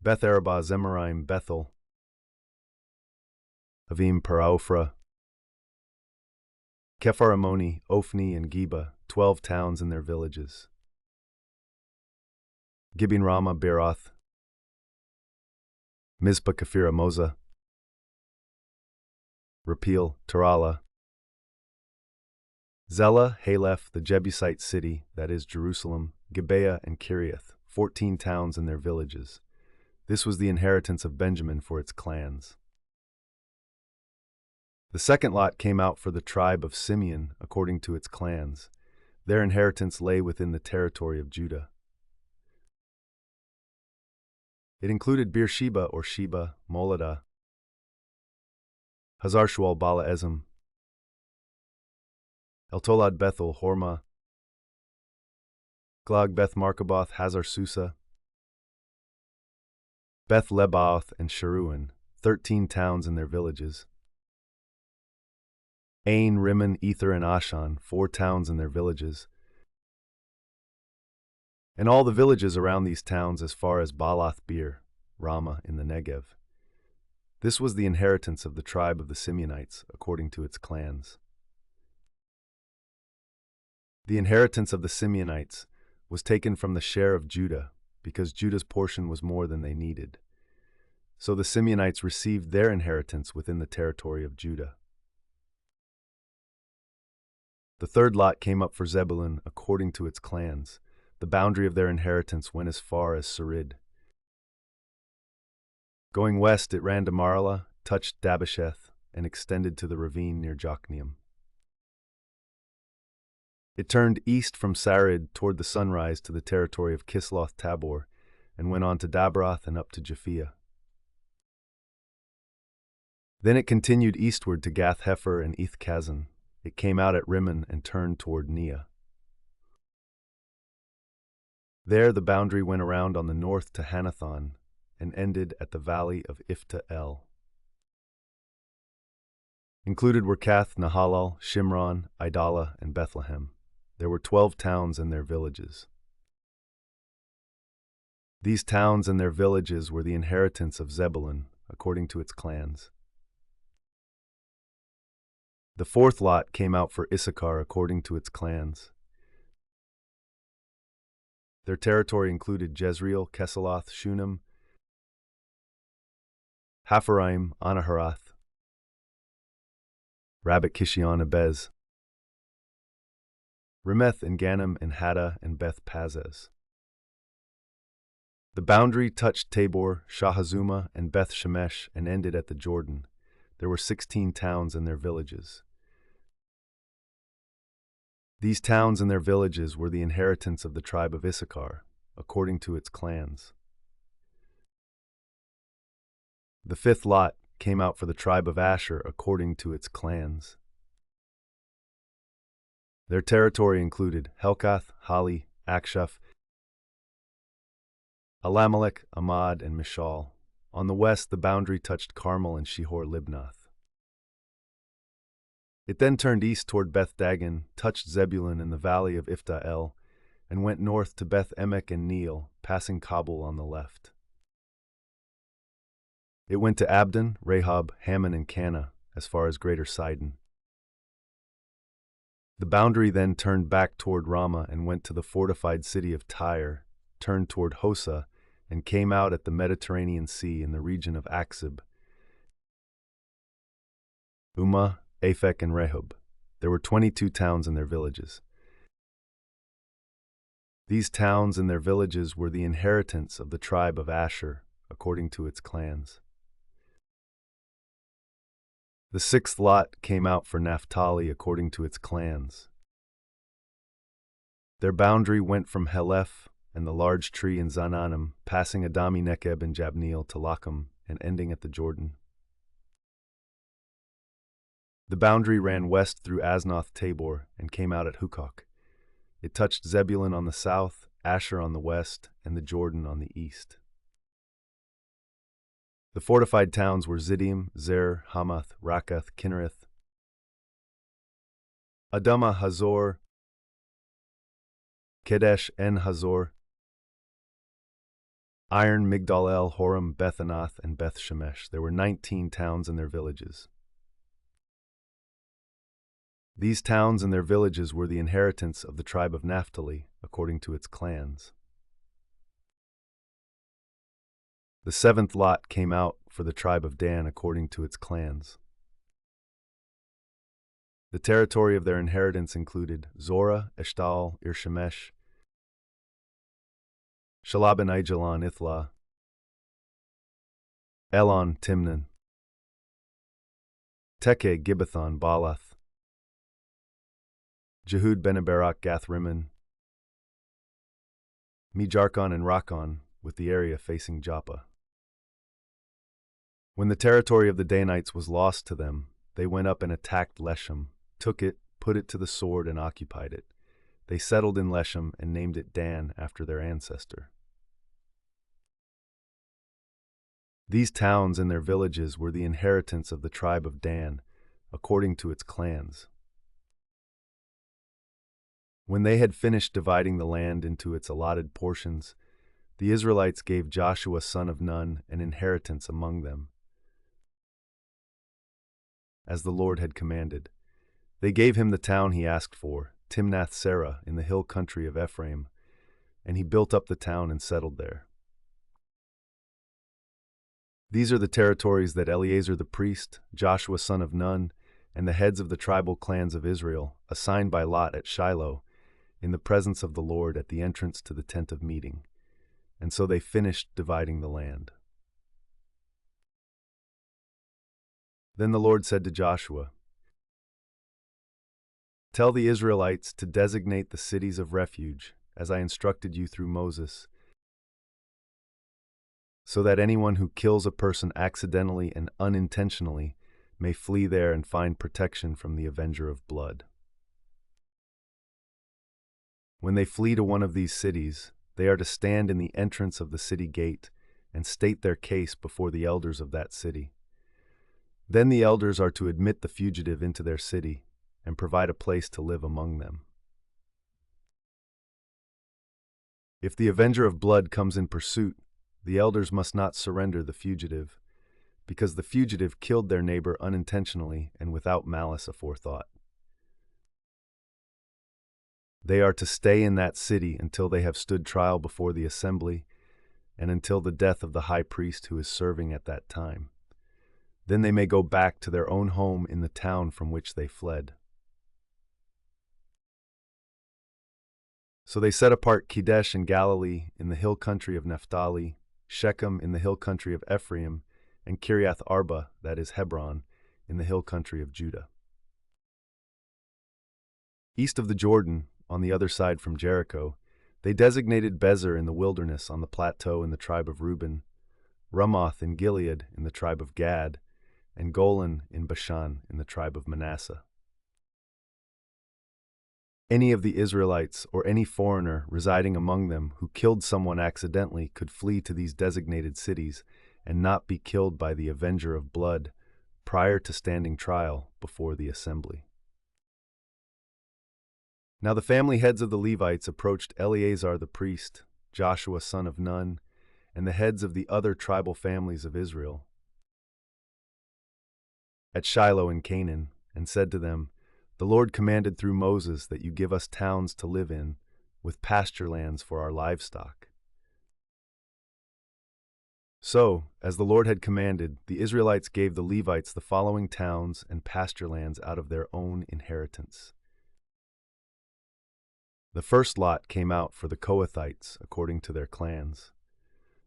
Beth Arabah, Zemaraim, Bethel, Avim Paraophra, Kephar Ammoni, Ophni, and Geba, 12 towns and their villages. Gibeon Ramah, Beeroth, Mizpah, Kephira, Moza, Rapil, Tarala, Zelah, Haleph, the Jebusite city, that is Jerusalem, Gibeah, and Kiriath, 14 towns and their villages. This was the inheritance of Benjamin for its clans. The second lot came out for the tribe of Simeon, according to its clans. Their inheritance lay within the territory of Judah. It included Beersheba or Sheba, Moladah, Hazar-Shual, Bala Ezem, Eltolad, Bethel, Hormah, Glag, Beth Markaboth, Hazar Susa, Beth Lebaoth, and Sharuan, 13 towns and their villages. Ain, Rimmon, Ether, and Ashan, 4 towns and their villages. And all the villages around these towns as far as Baalath Beer, Ramah in the Negev. This was the inheritance of the tribe of the Simeonites, according to its clans. The inheritance of the Simeonites was taken from the share of Judah, because Judah's portion was more than they needed. So the Simeonites received their inheritance within the territory of Judah. The third lot came up for Zebulun according to its clans. The boundary of their inheritance went as far as Sarid. Going west, it ran to Marlah, touched Dabbesheth, and extended to the ravine near Jokneam. It turned east from Sarid toward the sunrise to the territory of Kisloth Tabor, and went on to Dabroth and up to Japhia. Then it continued eastward to Gath Hefer and Eth Kazan. It came out at Rimmon and turned toward Neah. There the boundary went around on the north to Hanathon and ended at the valley of Iftah El. Included were Kath, Nahalal, Shimron, Idalah, and Bethlehem. There were 12 towns and their villages. These towns and their villages were the inheritance of Zebulun, according to its clans. The fourth lot came out for Issachar according to its clans. Their territory included Jezreel, Keseloth, Shunem, Hapharaim, Anaharath, Rabbit Kishion, Abez, Remeth and Ganim and Haddah and Beth Pazez. The boundary touched Tabor, Shahazuma, and Beth Shemesh and ended at the Jordan. There were 16 towns and their villages. These towns and their villages were the inheritance of the tribe of Issachar, according to its clans. The fifth lot came out for the tribe of Asher according to its clans. Their territory included Helkath, Hali, Akshaph, Alamelech, Amad, and Mishal. On the west, the boundary touched Carmel and Shihor-Libnath. It then turned east toward Beth Dagon, touched Zebulun in the valley of Iftah El, and went north to Beth Emek and Neel, passing Kabul on the left. It went to Abdon, Rehob, Hammon, and Cana, as far as Greater Sidon. The boundary then turned back toward Ramah and went to the fortified city of Tyre, turned toward Hosa, and came out at the Mediterranean Sea in the region of Aksib, Ummah, Aphek, and Rehob. There were 22 towns and their villages. These towns and their villages were the inheritance of the tribe of Asher, according to its clans. The sixth lot came out for Naphtali according to its clans. Their boundary went from Heleph and the large tree in Zaanannim, passing Adami Nekeb and Jabneel to Lacham, and ending at the Jordan. The boundary ran west through Aznoth Tabor and came out at Hukok. It touched Zebulun on the south, Asher on the west, and the Jordan on the east. The fortified towns were Ziddim, Zer, Hamath, Rakath, Kinnereth, Adamah, Hazor, Kedesh en Hazor, Iron, Migdal El, Horam, Beth-Anath, and Beth-Shemesh. There were 19 towns and their villages. These towns and their villages were the inheritance of the tribe of Naphtali, according to its clans. The seventh lot came out for the tribe of Dan according to its clans. The territory of their inheritance included Zorah, Eshtaol, Irshemesh, Shalabin, Aijalon, Ithla, Elon, Timnan, Tekeh, Gibbethon, Baalath, Jehud, Beneberak, Gath-Rimmon, Mijarkon, and Rakon, with the area facing Joppa. When the territory of the Danites was lost to them, they went up and attacked Leshem, took it, put it to the sword, and occupied it. They settled in Leshem and named it Dan after their ancestor. These towns and their villages were the inheritance of the tribe of Dan, according to its clans. When they had finished dividing the land into its allotted portions, the Israelites gave Joshua son of Nun an inheritance among them, as the Lord had commanded. They gave him the town he asked for, Timnath-Serah, in the hill country of Ephraim, and he built up the town and settled there. These are the territories that Eleazar the priest, Joshua son of Nun, and the heads of the tribal clans of Israel assigned by lot at Shiloh, in the presence of the Lord at the entrance to the tent of meeting. And so they finished dividing the land. Then the Lord said to Joshua, "Tell the Israelites to designate the cities of refuge, as I instructed you through Moses, so that anyone who kills a person accidentally and unintentionally may flee there and find protection from the avenger of blood. When they flee to one of these cities, they are to stand in the entrance of the city gate and state their case before the elders of that city. Then the elders are to admit the fugitive into their city and provide a place to live among them. If the avenger of blood comes in pursuit, the elders must not surrender the fugitive, because the fugitive killed their neighbor unintentionally and without malice aforethought. They are to stay in that city until they have stood trial before the assembly and until the death of the high priest who is serving at that time. Then they may go back to their own home in the town from which they fled." So they set apart Kedesh in Galilee in the hill country of Naphtali, Shechem in the hill country of Ephraim, and Kiriath Arba, that is Hebron, in the hill country of Judah. East of the Jordan, on the other side from Jericho, they designated Bezer in the wilderness on the plateau in the tribe of Reuben, Ramoth in Gilead in the tribe of Gad, and Golan in Bashan in the tribe of Manasseh. Any of the Israelites or any foreigner residing among them who killed someone accidentally could flee to these designated cities and not be killed by the avenger of blood prior to standing trial before the assembly. Now the family heads of the Levites approached Eleazar the priest, Joshua son of Nun, and the heads of the other tribal families of Israel at Shiloh in Canaan, and said to them, "The Lord commanded through Moses that you give us towns to live in, with pasture lands for our livestock." So, as the Lord had commanded, the Israelites gave the Levites the following towns and pasture lands out of their own inheritance. The first lot came out for the Kohathites according to their clans.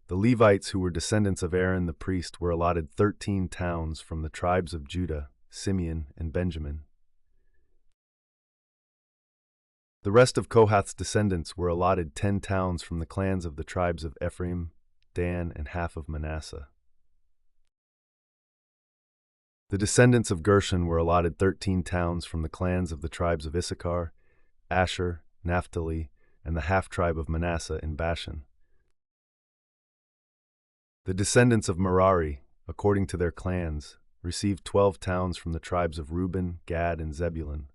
The Levites who were descendants of Aaron the priest were allotted 13 towns from the tribes of Judah, Simeon, and Benjamin. The rest of Kohath's descendants were allotted 10 towns from the clans of the tribes of Ephraim, Dan, and half of Manasseh. The descendants of Gershon were allotted 13 towns from the clans of the tribes of Issachar, Asher, Naphtali, and the half-tribe of Manasseh in Bashan. The descendants of Merari, according to their clans, received 12 towns from the tribes of Reuben, Gad, and Zebulun.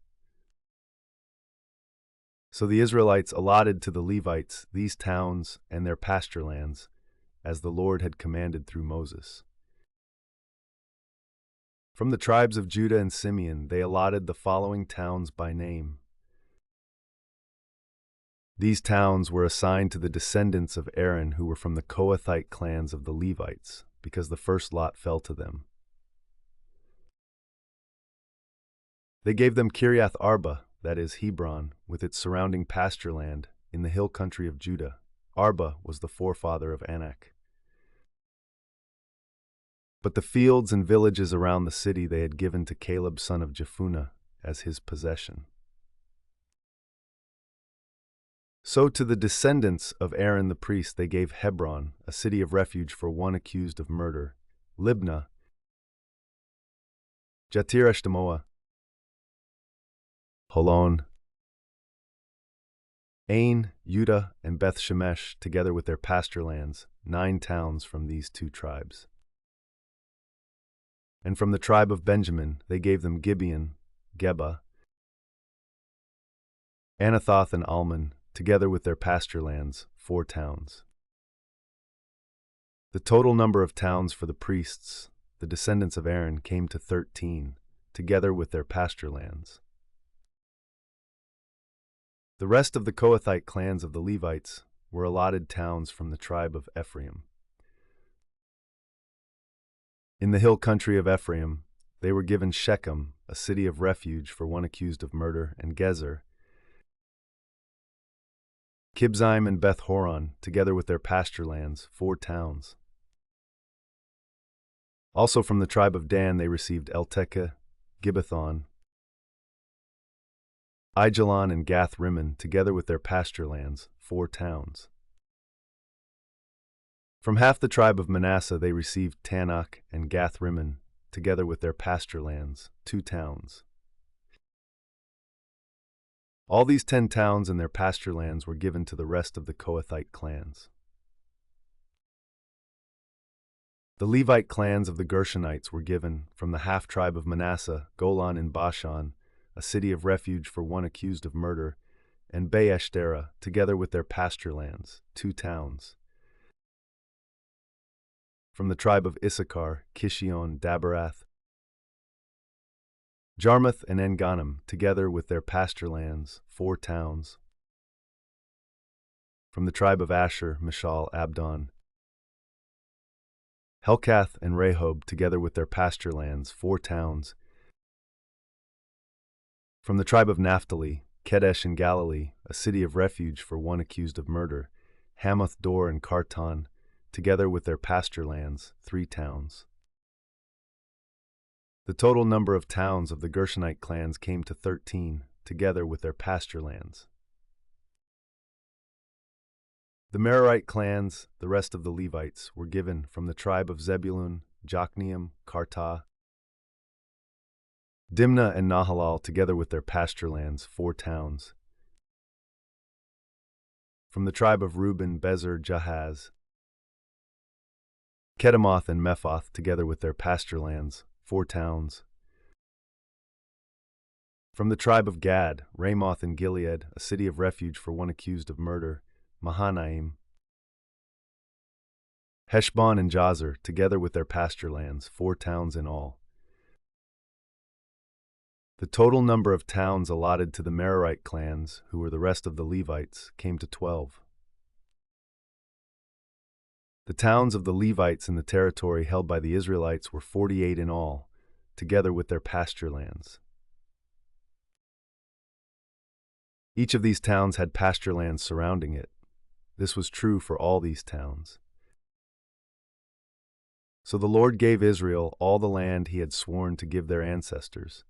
So the Israelites allotted to the Levites these towns and their pasture lands, as the Lord had commanded through Moses. From the tribes of Judah and Simeon, they allotted the following towns by name. These towns were assigned to the descendants of Aaron who were from the Kohathite clans of the Levites, because the first lot fell to them. They gave them Kiriath Arba, that is Hebron, with its surrounding pasture land, in the hill country of Judah. Arba was the forefather of Anak. But the fields and villages around the city they had given to Caleb son of Jephunneh as his possession. So to the descendants of Aaron the priest they gave Hebron, a city of refuge for one accused of murder, Libnah, Jatir-Eshtemoa, Holon, Ain, Judah, and Beth Shemesh, together with their pasture lands, 9 towns from these 2 tribes. And from the tribe of Benjamin they gave them Gibeon, Geba, Anathoth, and Almon, together with their pasture lands, 4 towns. The total number of towns for the priests, the descendants of Aaron, came to 13, together with their pasture lands. The rest of the Kohathite clans of the Levites were allotted towns from the tribe of Ephraim. In the hill country of Ephraim, they were given Shechem, a city of refuge for one accused of murder, and Gezer, Kibzaim, and Beth Horon, together with their pasture lands, 4 towns. Also from the tribe of Dan they received Eltekeh, Gibbethon, Aijalon, and Gath Rimmon, together with their pasture lands, 4 towns. From half the tribe of Manasseh they received Tanakh and Gath Rimmon, together with their pasture lands, 2 towns. All these 10 towns and their pasture lands were given to the rest of the Kohathite clans. The Levite clans of the Gershonites were given, from the half-tribe of Manasseh, Golan in Bashan, a city of refuge for one accused of murder, and Beeshtera, together with their pasture lands, 2 towns. From the tribe of Issachar, Kishion, Daberath, Jarmuth, and En-Ganim, together with their pasture lands, 4 towns. From the tribe of Asher, Mishal, Abdon, Helkath, and Rehob, together with their pasture lands, 4 towns. From the tribe of Naphtali, Kedesh in Galilee, a city of refuge for one accused of murder, Hamath Dor and Kartan, together with their pasture lands, 3 towns. The total number of towns of the Gershonite clans came to 13, together with their pasture lands. The Merarite clans, the rest of the Levites, were given from the tribe of Zebulun, Jokneam, Kartah, Dimnah, and Nahalal, together with their pasture lands, 4 towns. From the tribe of Reuben, Bezer, Jahaz, Kedemoth, and Mephath, together with their pasture lands, 4 towns. From the tribe of Gad, Ramoth and Gilead, a city of refuge for one accused of murder, Mahanaim, Heshbon, and Jazer, together with their pasture lands, 4 towns in all. The total number of towns allotted to the Merarite clans, who were the rest of the Levites, came to 12. The towns of the Levites in the territory held by the Israelites were 48 in all, together with their pasture lands. Each of these towns had pasture lands surrounding it. This was true for all these towns. So the Lord gave Israel all the land he had sworn to give their ancestors,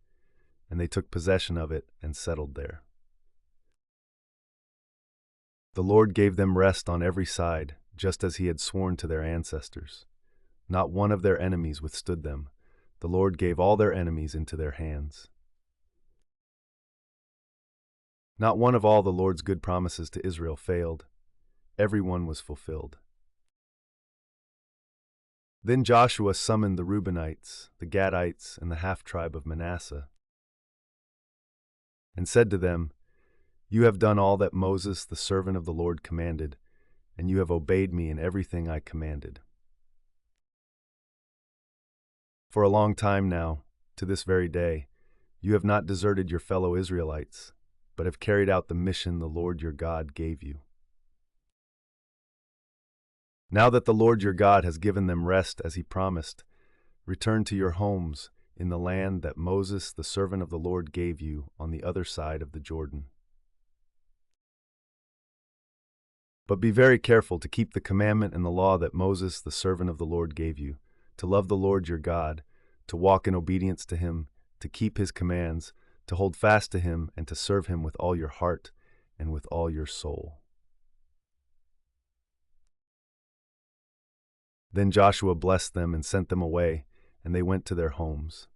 and they took possession of it and settled there. The Lord gave them rest on every side, just as he had sworn to their ancestors. Not one of their enemies withstood them. The Lord gave all their enemies into their hands. Not one of all the Lord's good promises to Israel failed. Every one was fulfilled. Then Joshua summoned the Reubenites, the Gadites, and the half-tribe of Manasseh, and said to them, "You have done all that Moses, the servant of the Lord, commanded, and you have obeyed me in everything I commanded. For a long time now, to this very day, you have not deserted your fellow Israelites, but have carried out the mission the Lord your God gave you. Now that the Lord your God has given them rest as he promised, return to your homes in the land that Moses, the servant of the Lord, gave you on the other side of the Jordan. But be very careful to keep the commandment and the law that Moses, the servant of the Lord, gave you, to love the Lord your God, to walk in obedience to him, to keep his commands, to hold fast to him, and to serve him with all your heart and with all your soul." Then Joshua blessed them and sent them away, and they went to their homes.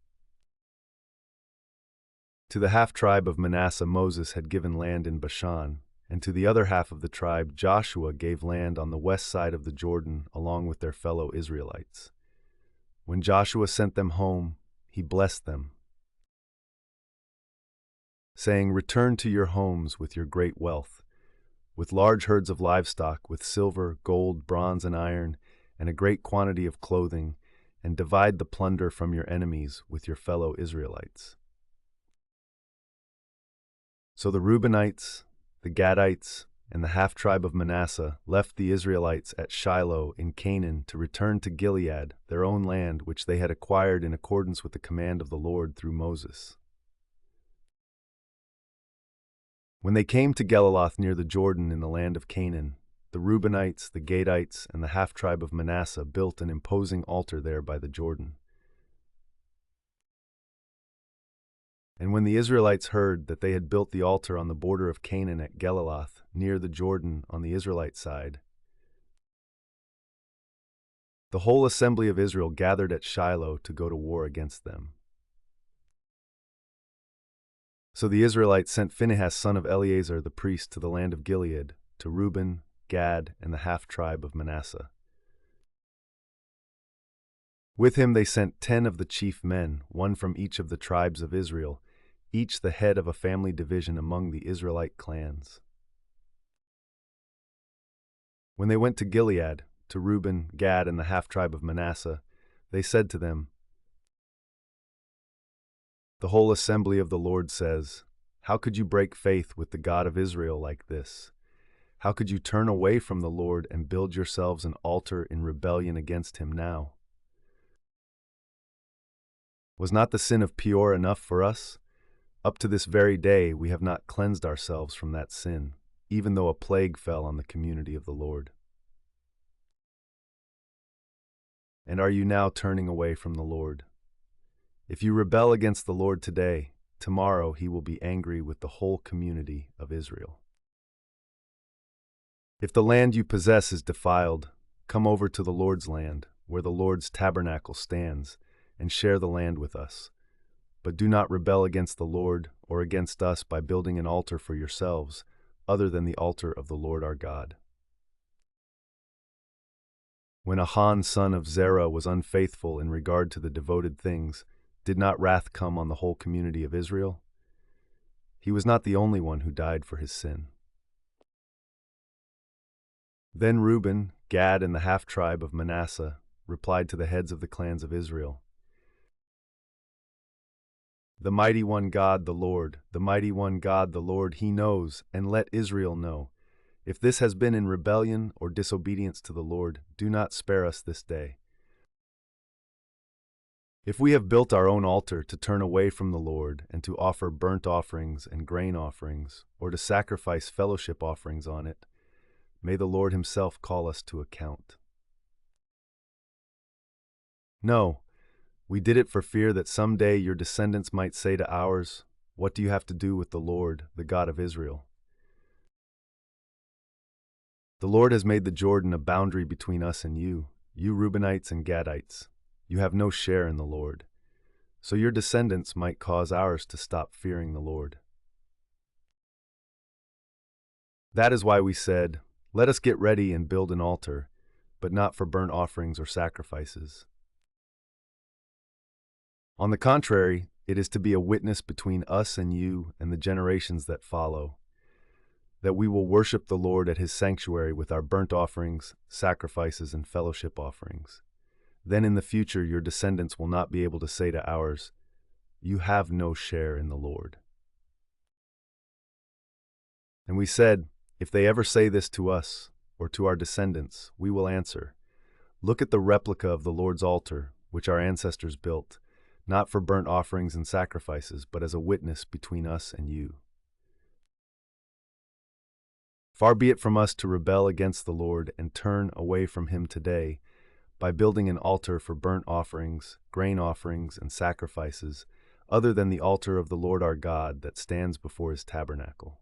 To the half-tribe of Manasseh Moses had given land in Bashan, and to the other half of the tribe Joshua gave land on the west side of the Jordan along with their fellow Israelites. When Joshua sent them home, he blessed them, saying, "Return to your homes with your great wealth, with large herds of livestock, with silver, gold, bronze, and iron, and a great quantity of clothing, and divide the plunder from your enemies with your fellow Israelites." So the Reubenites, the Gadites, and the half-tribe of Manasseh left the Israelites at Shiloh in Canaan to return to Gilead, their own land, which they had acquired in accordance with the command of the Lord through Moses. When they came to Geliloth near the Jordan in the land of Canaan, the Reubenites, the Gadites, and the half-tribe of Manasseh built an imposing altar there by the Jordan. And when the Israelites heard that they had built the altar on the border of Canaan at Geliloth, near the Jordan on the Israelite side, the whole assembly of Israel gathered at Shiloh to go to war against them. So the Israelites sent Phinehas son of Eleazar the priest to the land of Gilead, to Reuben, Gad, and the half-tribe of Manasseh. With him they sent 10 of the chief men, one from each of the tribes of Israel, each the head of a family division among the Israelite clans. When they went to Gilead, to Reuben, Gad, and the half-tribe of Manasseh, they said to them, "The whole assembly of the Lord says, how could you break faith with the God of Israel like this? How could you turn away from the Lord and build yourselves an altar in rebellion against him now? Was not the sin of Peor enough for us? Up to this very day we have not cleansed ourselves from that sin, even though a plague fell on the community of the Lord. And are you now turning away from the Lord? If you rebel against the Lord today, tomorrow he will be angry with the whole community of Israel. If the land you possess is defiled, come over to the Lord's land, where the Lord's tabernacle stands, and share the land with us. But do not rebel against the Lord or against us by building an altar for yourselves, other than the altar of the Lord our God." When Achan son of Zerah was unfaithful in regard to the devoted things, did not wrath come on the whole community of Israel? He was not the only one who died for his sin. Then Reuben, Gad, and the half-tribe of Manasseh replied to the heads of the clans of Israel, "The mighty one God, the Lord, the mighty one God, the Lord, he knows, and let Israel know. If this has been in rebellion or disobedience to the Lord, do not spare us this day. If we have built our own altar to turn away from the Lord and to offer burnt offerings and grain offerings, or to sacrifice fellowship offerings on it, may the Lord himself call us to account. No, we did it for fear that someday your descendants might say to ours, 'What do you have to do with the Lord, the God of Israel?' The Lord has made the Jordan a boundary between us and you Reubenites and Gadites. You have no share in the Lord. So your descendants might cause ours to stop fearing the Lord. That is why we said, let us get ready and build an altar, but not for burnt offerings or sacrifices. On the contrary, it is to be a witness between us and you and the generations that follow, that we will worship the Lord at his sanctuary with our burnt offerings, sacrifices, and fellowship offerings. Then in the future your descendants will not be able to say to ours, you have no share in the Lord. And we said, if they ever say this to us, or to our descendants, we will answer, look at the replica of the Lord's altar, which our ancestors built, not for burnt offerings and sacrifices, but as a witness between us and you. Far be it from us to rebel against the Lord and turn away from him today by building an altar for burnt offerings, grain offerings, and sacrifices, other than the altar of the Lord our God that stands before his tabernacle.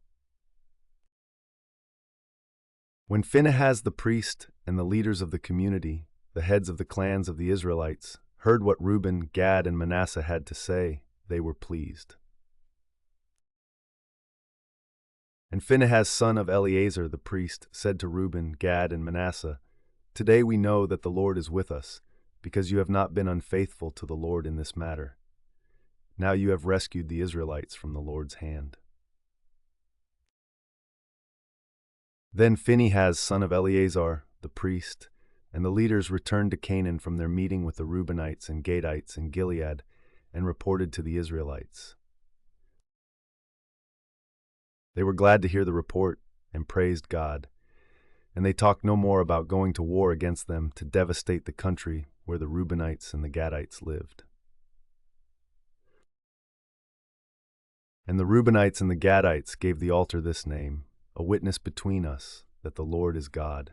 When Phinehas the priest and the leaders of the community, the heads of the clans of the Israelites, heard what Reuben, Gad, and Manasseh had to say, they were pleased. And Phinehas, son of Eleazar the priest, said to Reuben, Gad, and Manasseh, today we know that the Lord is with us, because you have not been unfaithful to the Lord in this matter. Now you have rescued the Israelites from the Lord's hand. Then Phinehas, son of Eleazar, the priest, and the leaders returned to Canaan from their meeting with the Reubenites and Gadites in Gilead and reported to the Israelites. They were glad to hear the report and praised God, and they talked no more about going to war against them to devastate the country where the Reubenites and the Gadites lived. And the Reubenites and the Gadites gave the altar this name, a witness between us that the Lord is God.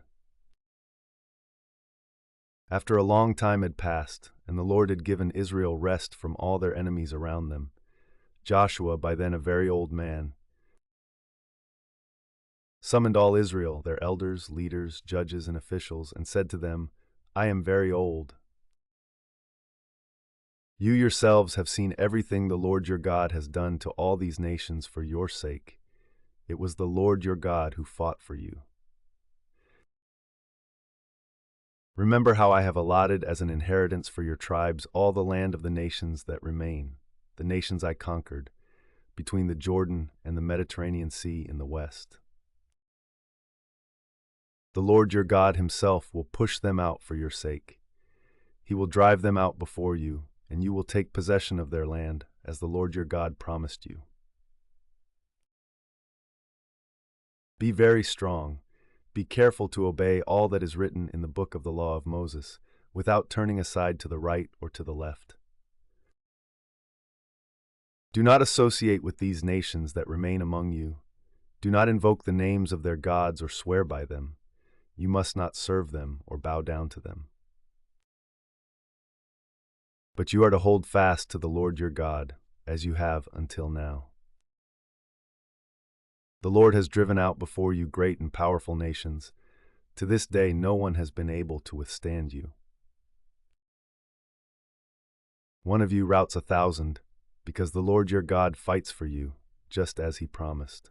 After a long time had passed, and the Lord had given Israel rest from all their enemies around them, Joshua, by then a very old man, summoned all Israel, their elders, leaders, judges, and officials, and said to them, I am very old. You yourselves have seen everything the Lord your God has done to all these nations for your sake. It was the Lord your God who fought for you. Remember how I have allotted as an inheritance for your tribes all the land of the nations that remain, the nations I conquered, between the Jordan and the Mediterranean Sea in the west. The Lord your God himself will push them out for your sake. He will drive them out before you, and you will take possession of their land, as the Lord your God promised you. Be very strong. Be careful to obey all that is written in the book of the law of Moses, without turning aside to the right or to the left. Do not associate with these nations that remain among you. Do not invoke the names of their gods or swear by them. You must not serve them or bow down to them. But you are to hold fast to the Lord your God, as you have until now. The Lord has driven out before you great and powerful nations. To this day no one has been able to withstand you. One of you routs 1,000, because the Lord your God fights for you, just as he promised.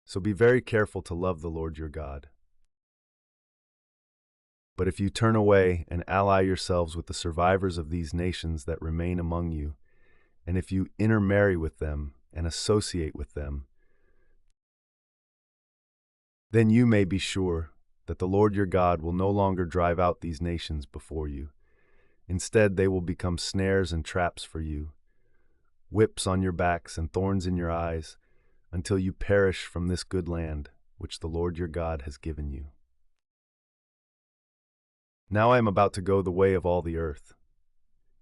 So be very careful to love the Lord your God. But if you turn away and ally yourselves with the survivors of these nations that remain among you, and if you intermarry with them and associate with them, then you may be sure that the Lord your God will no longer drive out these nations before you. Instead, they will become snares and traps for you, whips on your backs and thorns in your eyes, until you perish from this good land which the Lord your God has given you. Now I am about to go the way of all the earth.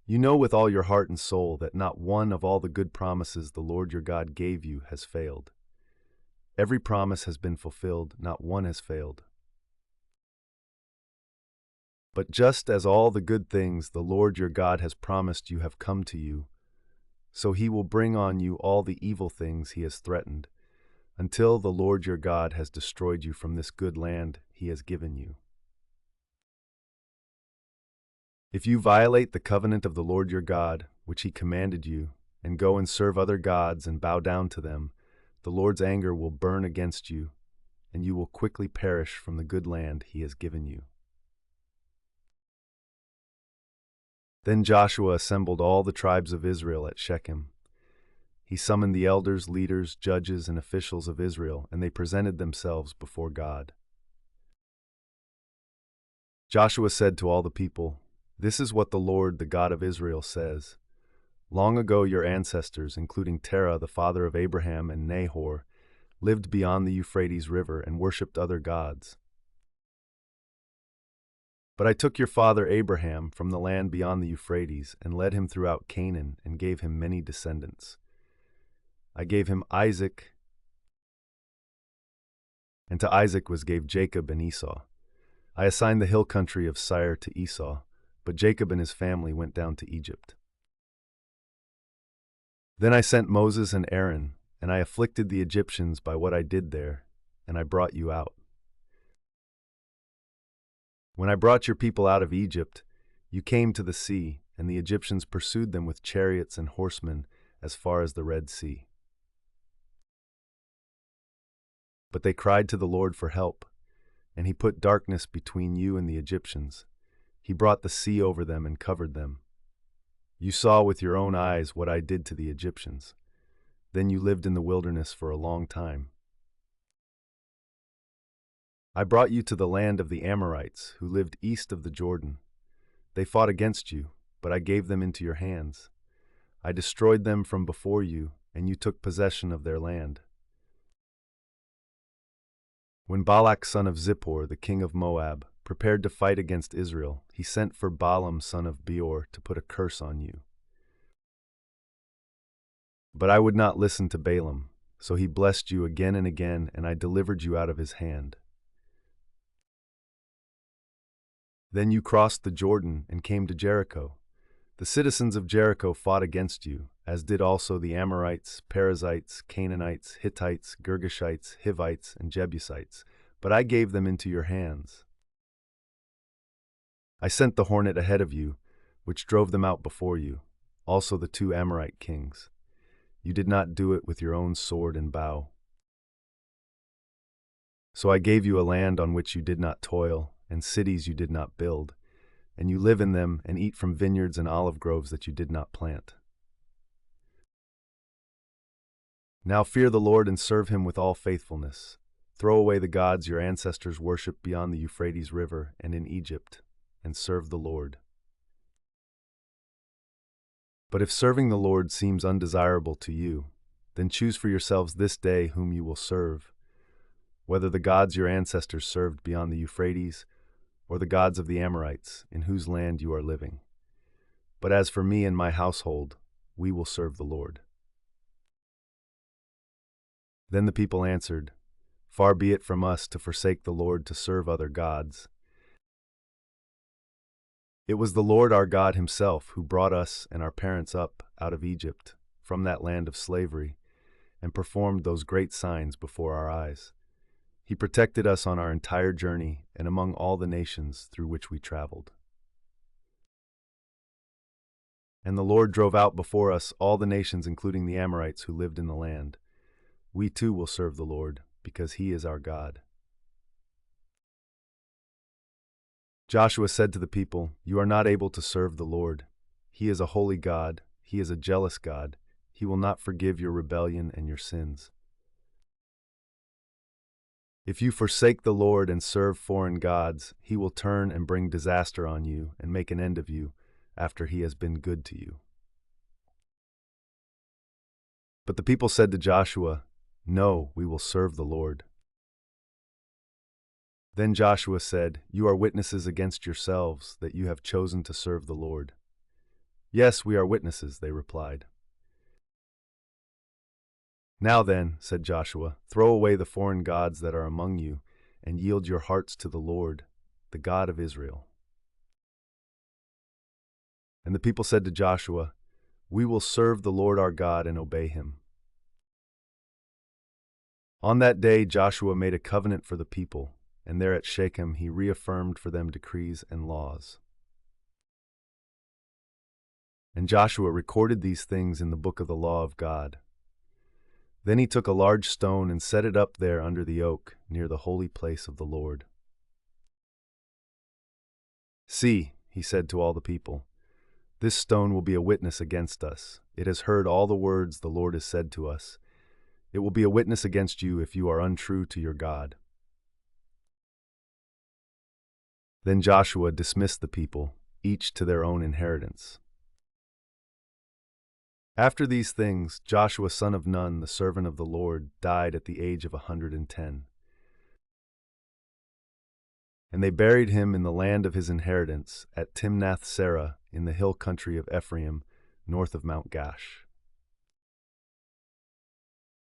You know with all your heart and soul that not one of all the good promises the Lord your God gave you has failed. Every promise has been fulfilled, not one has failed. But just as all the good things the Lord your God has promised you have come to you, so he will bring on you all the evil things he has threatened, until the Lord your God has destroyed you from this good land he has given you. If you violate the covenant of the Lord your God, which he commanded you, and go and serve other gods and bow down to them, the Lord's anger will burn against you, and you will quickly perish from the good land he has given you. Then Joshua assembled all the tribes of Israel at Shechem. He summoned the elders, leaders, judges, and officials of Israel, and they presented themselves before God. Joshua said to all the people, "This is what the Lord, the God of Israel, says. Long ago your ancestors, including Terah, the father of Abraham, and Nahor, lived beyond the Euphrates River and worshipped other gods. But I took your father Abraham from the land beyond the Euphrates and led him throughout Canaan and gave him many descendants. I gave him Isaac, and to Isaac was gave Jacob and Esau. I assigned the hill country of Seir to Esau, but Jacob and his family went down to Egypt. Then I sent Moses and Aaron, and I afflicted the Egyptians by what I did there, and I brought you out. When I brought your people out of Egypt, you came to the sea, and the Egyptians pursued them with chariots and horsemen as far as the Red Sea. But they cried to the Lord for help, and he put darkness between you and the Egyptians. He brought the sea over them and covered them. You saw with your own eyes what I did to the Egyptians. Then you lived in the wilderness for a long time. I brought you to the land of the Amorites, who lived east of the Jordan. They fought against you, but I gave them into your hands. I destroyed them from before you, and you took possession of their land. When Balak son of Zippor, the king of Moab, prepared to fight against Israel, he sent for Balaam son of Beor to put a curse on you. But I would not listen to Balaam, so he blessed you again and again, and I delivered you out of his hand. Then you crossed the Jordan and came to Jericho. The citizens of Jericho fought against you, as did also the Amorites, Perizzites, Canaanites, Hittites, Girgashites, Hivites, and Jebusites, but I gave them into your hands. I sent the hornet ahead of you, which drove them out before you, also the 2 Amorite kings. You did not do it with your own sword and bow. So I gave you a land on which you did not toil, and cities you did not build, and you live in them and eat from vineyards and olive groves that you did not plant. Now fear the Lord and serve him with all faithfulness. Throw away the gods your ancestors worshipped beyond the Euphrates River and in Egypt, and serve the Lord. But if serving the Lord seems undesirable to you, then choose for yourselves this day whom you will serve, whether the gods your ancestors served beyond the Euphrates, or the gods of the Amorites, in whose land you are living. But as for me and my household, we will serve the Lord." Then the people answered, "Far be it from us to forsake the Lord to serve other gods. It was the Lord our God himself who brought us and our parents up out of Egypt, from that land of slavery, and performed those great signs before our eyes. He protected us on our entire journey and among all the nations through which we traveled. And the Lord drove out before us all the nations, including the Amorites who lived in the land. We too will serve the Lord, because he is our God." Joshua said to the people, "You are not able to serve the Lord. He is a holy God. He is a jealous God. He will not forgive your rebellion and your sins. If you forsake the Lord and serve foreign gods, he will turn and bring disaster on you and make an end of you after he has been good to you." But the people said to Joshua, "No, we will serve the Lord." Then Joshua said, "You are witnesses against yourselves that you have chosen to serve the Lord." "Yes, we are witnesses," they replied. "Now then," said Joshua, "throw away the foreign gods that are among you, and yield your hearts to the Lord, the God of Israel." And the people said to Joshua, "We will serve the Lord our God and obey him." On that day Joshua made a covenant for the people, and there at Shechem he reaffirmed for them decrees and laws. And Joshua recorded these things in the book of the law of God. Then he took a large stone and set it up there under the oak, near the holy place of the Lord. "See," he said to all the people, "this stone will be a witness against us. It has heard all the words the Lord has said to us. It will be a witness against you if you are untrue to your God." Then Joshua dismissed the people, each to their own inheritance. After these things, Joshua son of Nun, the servant of the Lord, died at the age of 110. And they buried him in the land of his inheritance, at Timnath-Serah, in the hill country of Ephraim, north of Mount Gaash.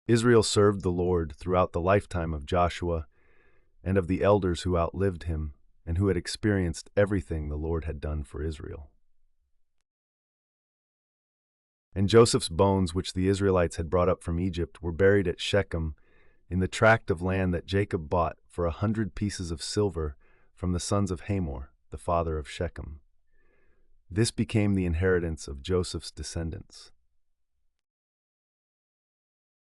Israel served the Lord throughout the lifetime of Joshua and of the elders who outlived him and who had experienced everything the Lord had done for Israel. And Joseph's bones, which the Israelites had brought up from Egypt, were buried at Shechem, in the tract of land that Jacob bought for 100 pieces of silver from the sons of Hamor, the father of Shechem. This became the inheritance of Joseph's descendants.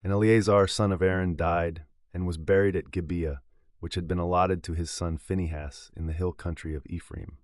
And Eleazar son of Aaron died, and was buried at Gibeah, which had been allotted to his son Phinehas in the hill country of Ephraim.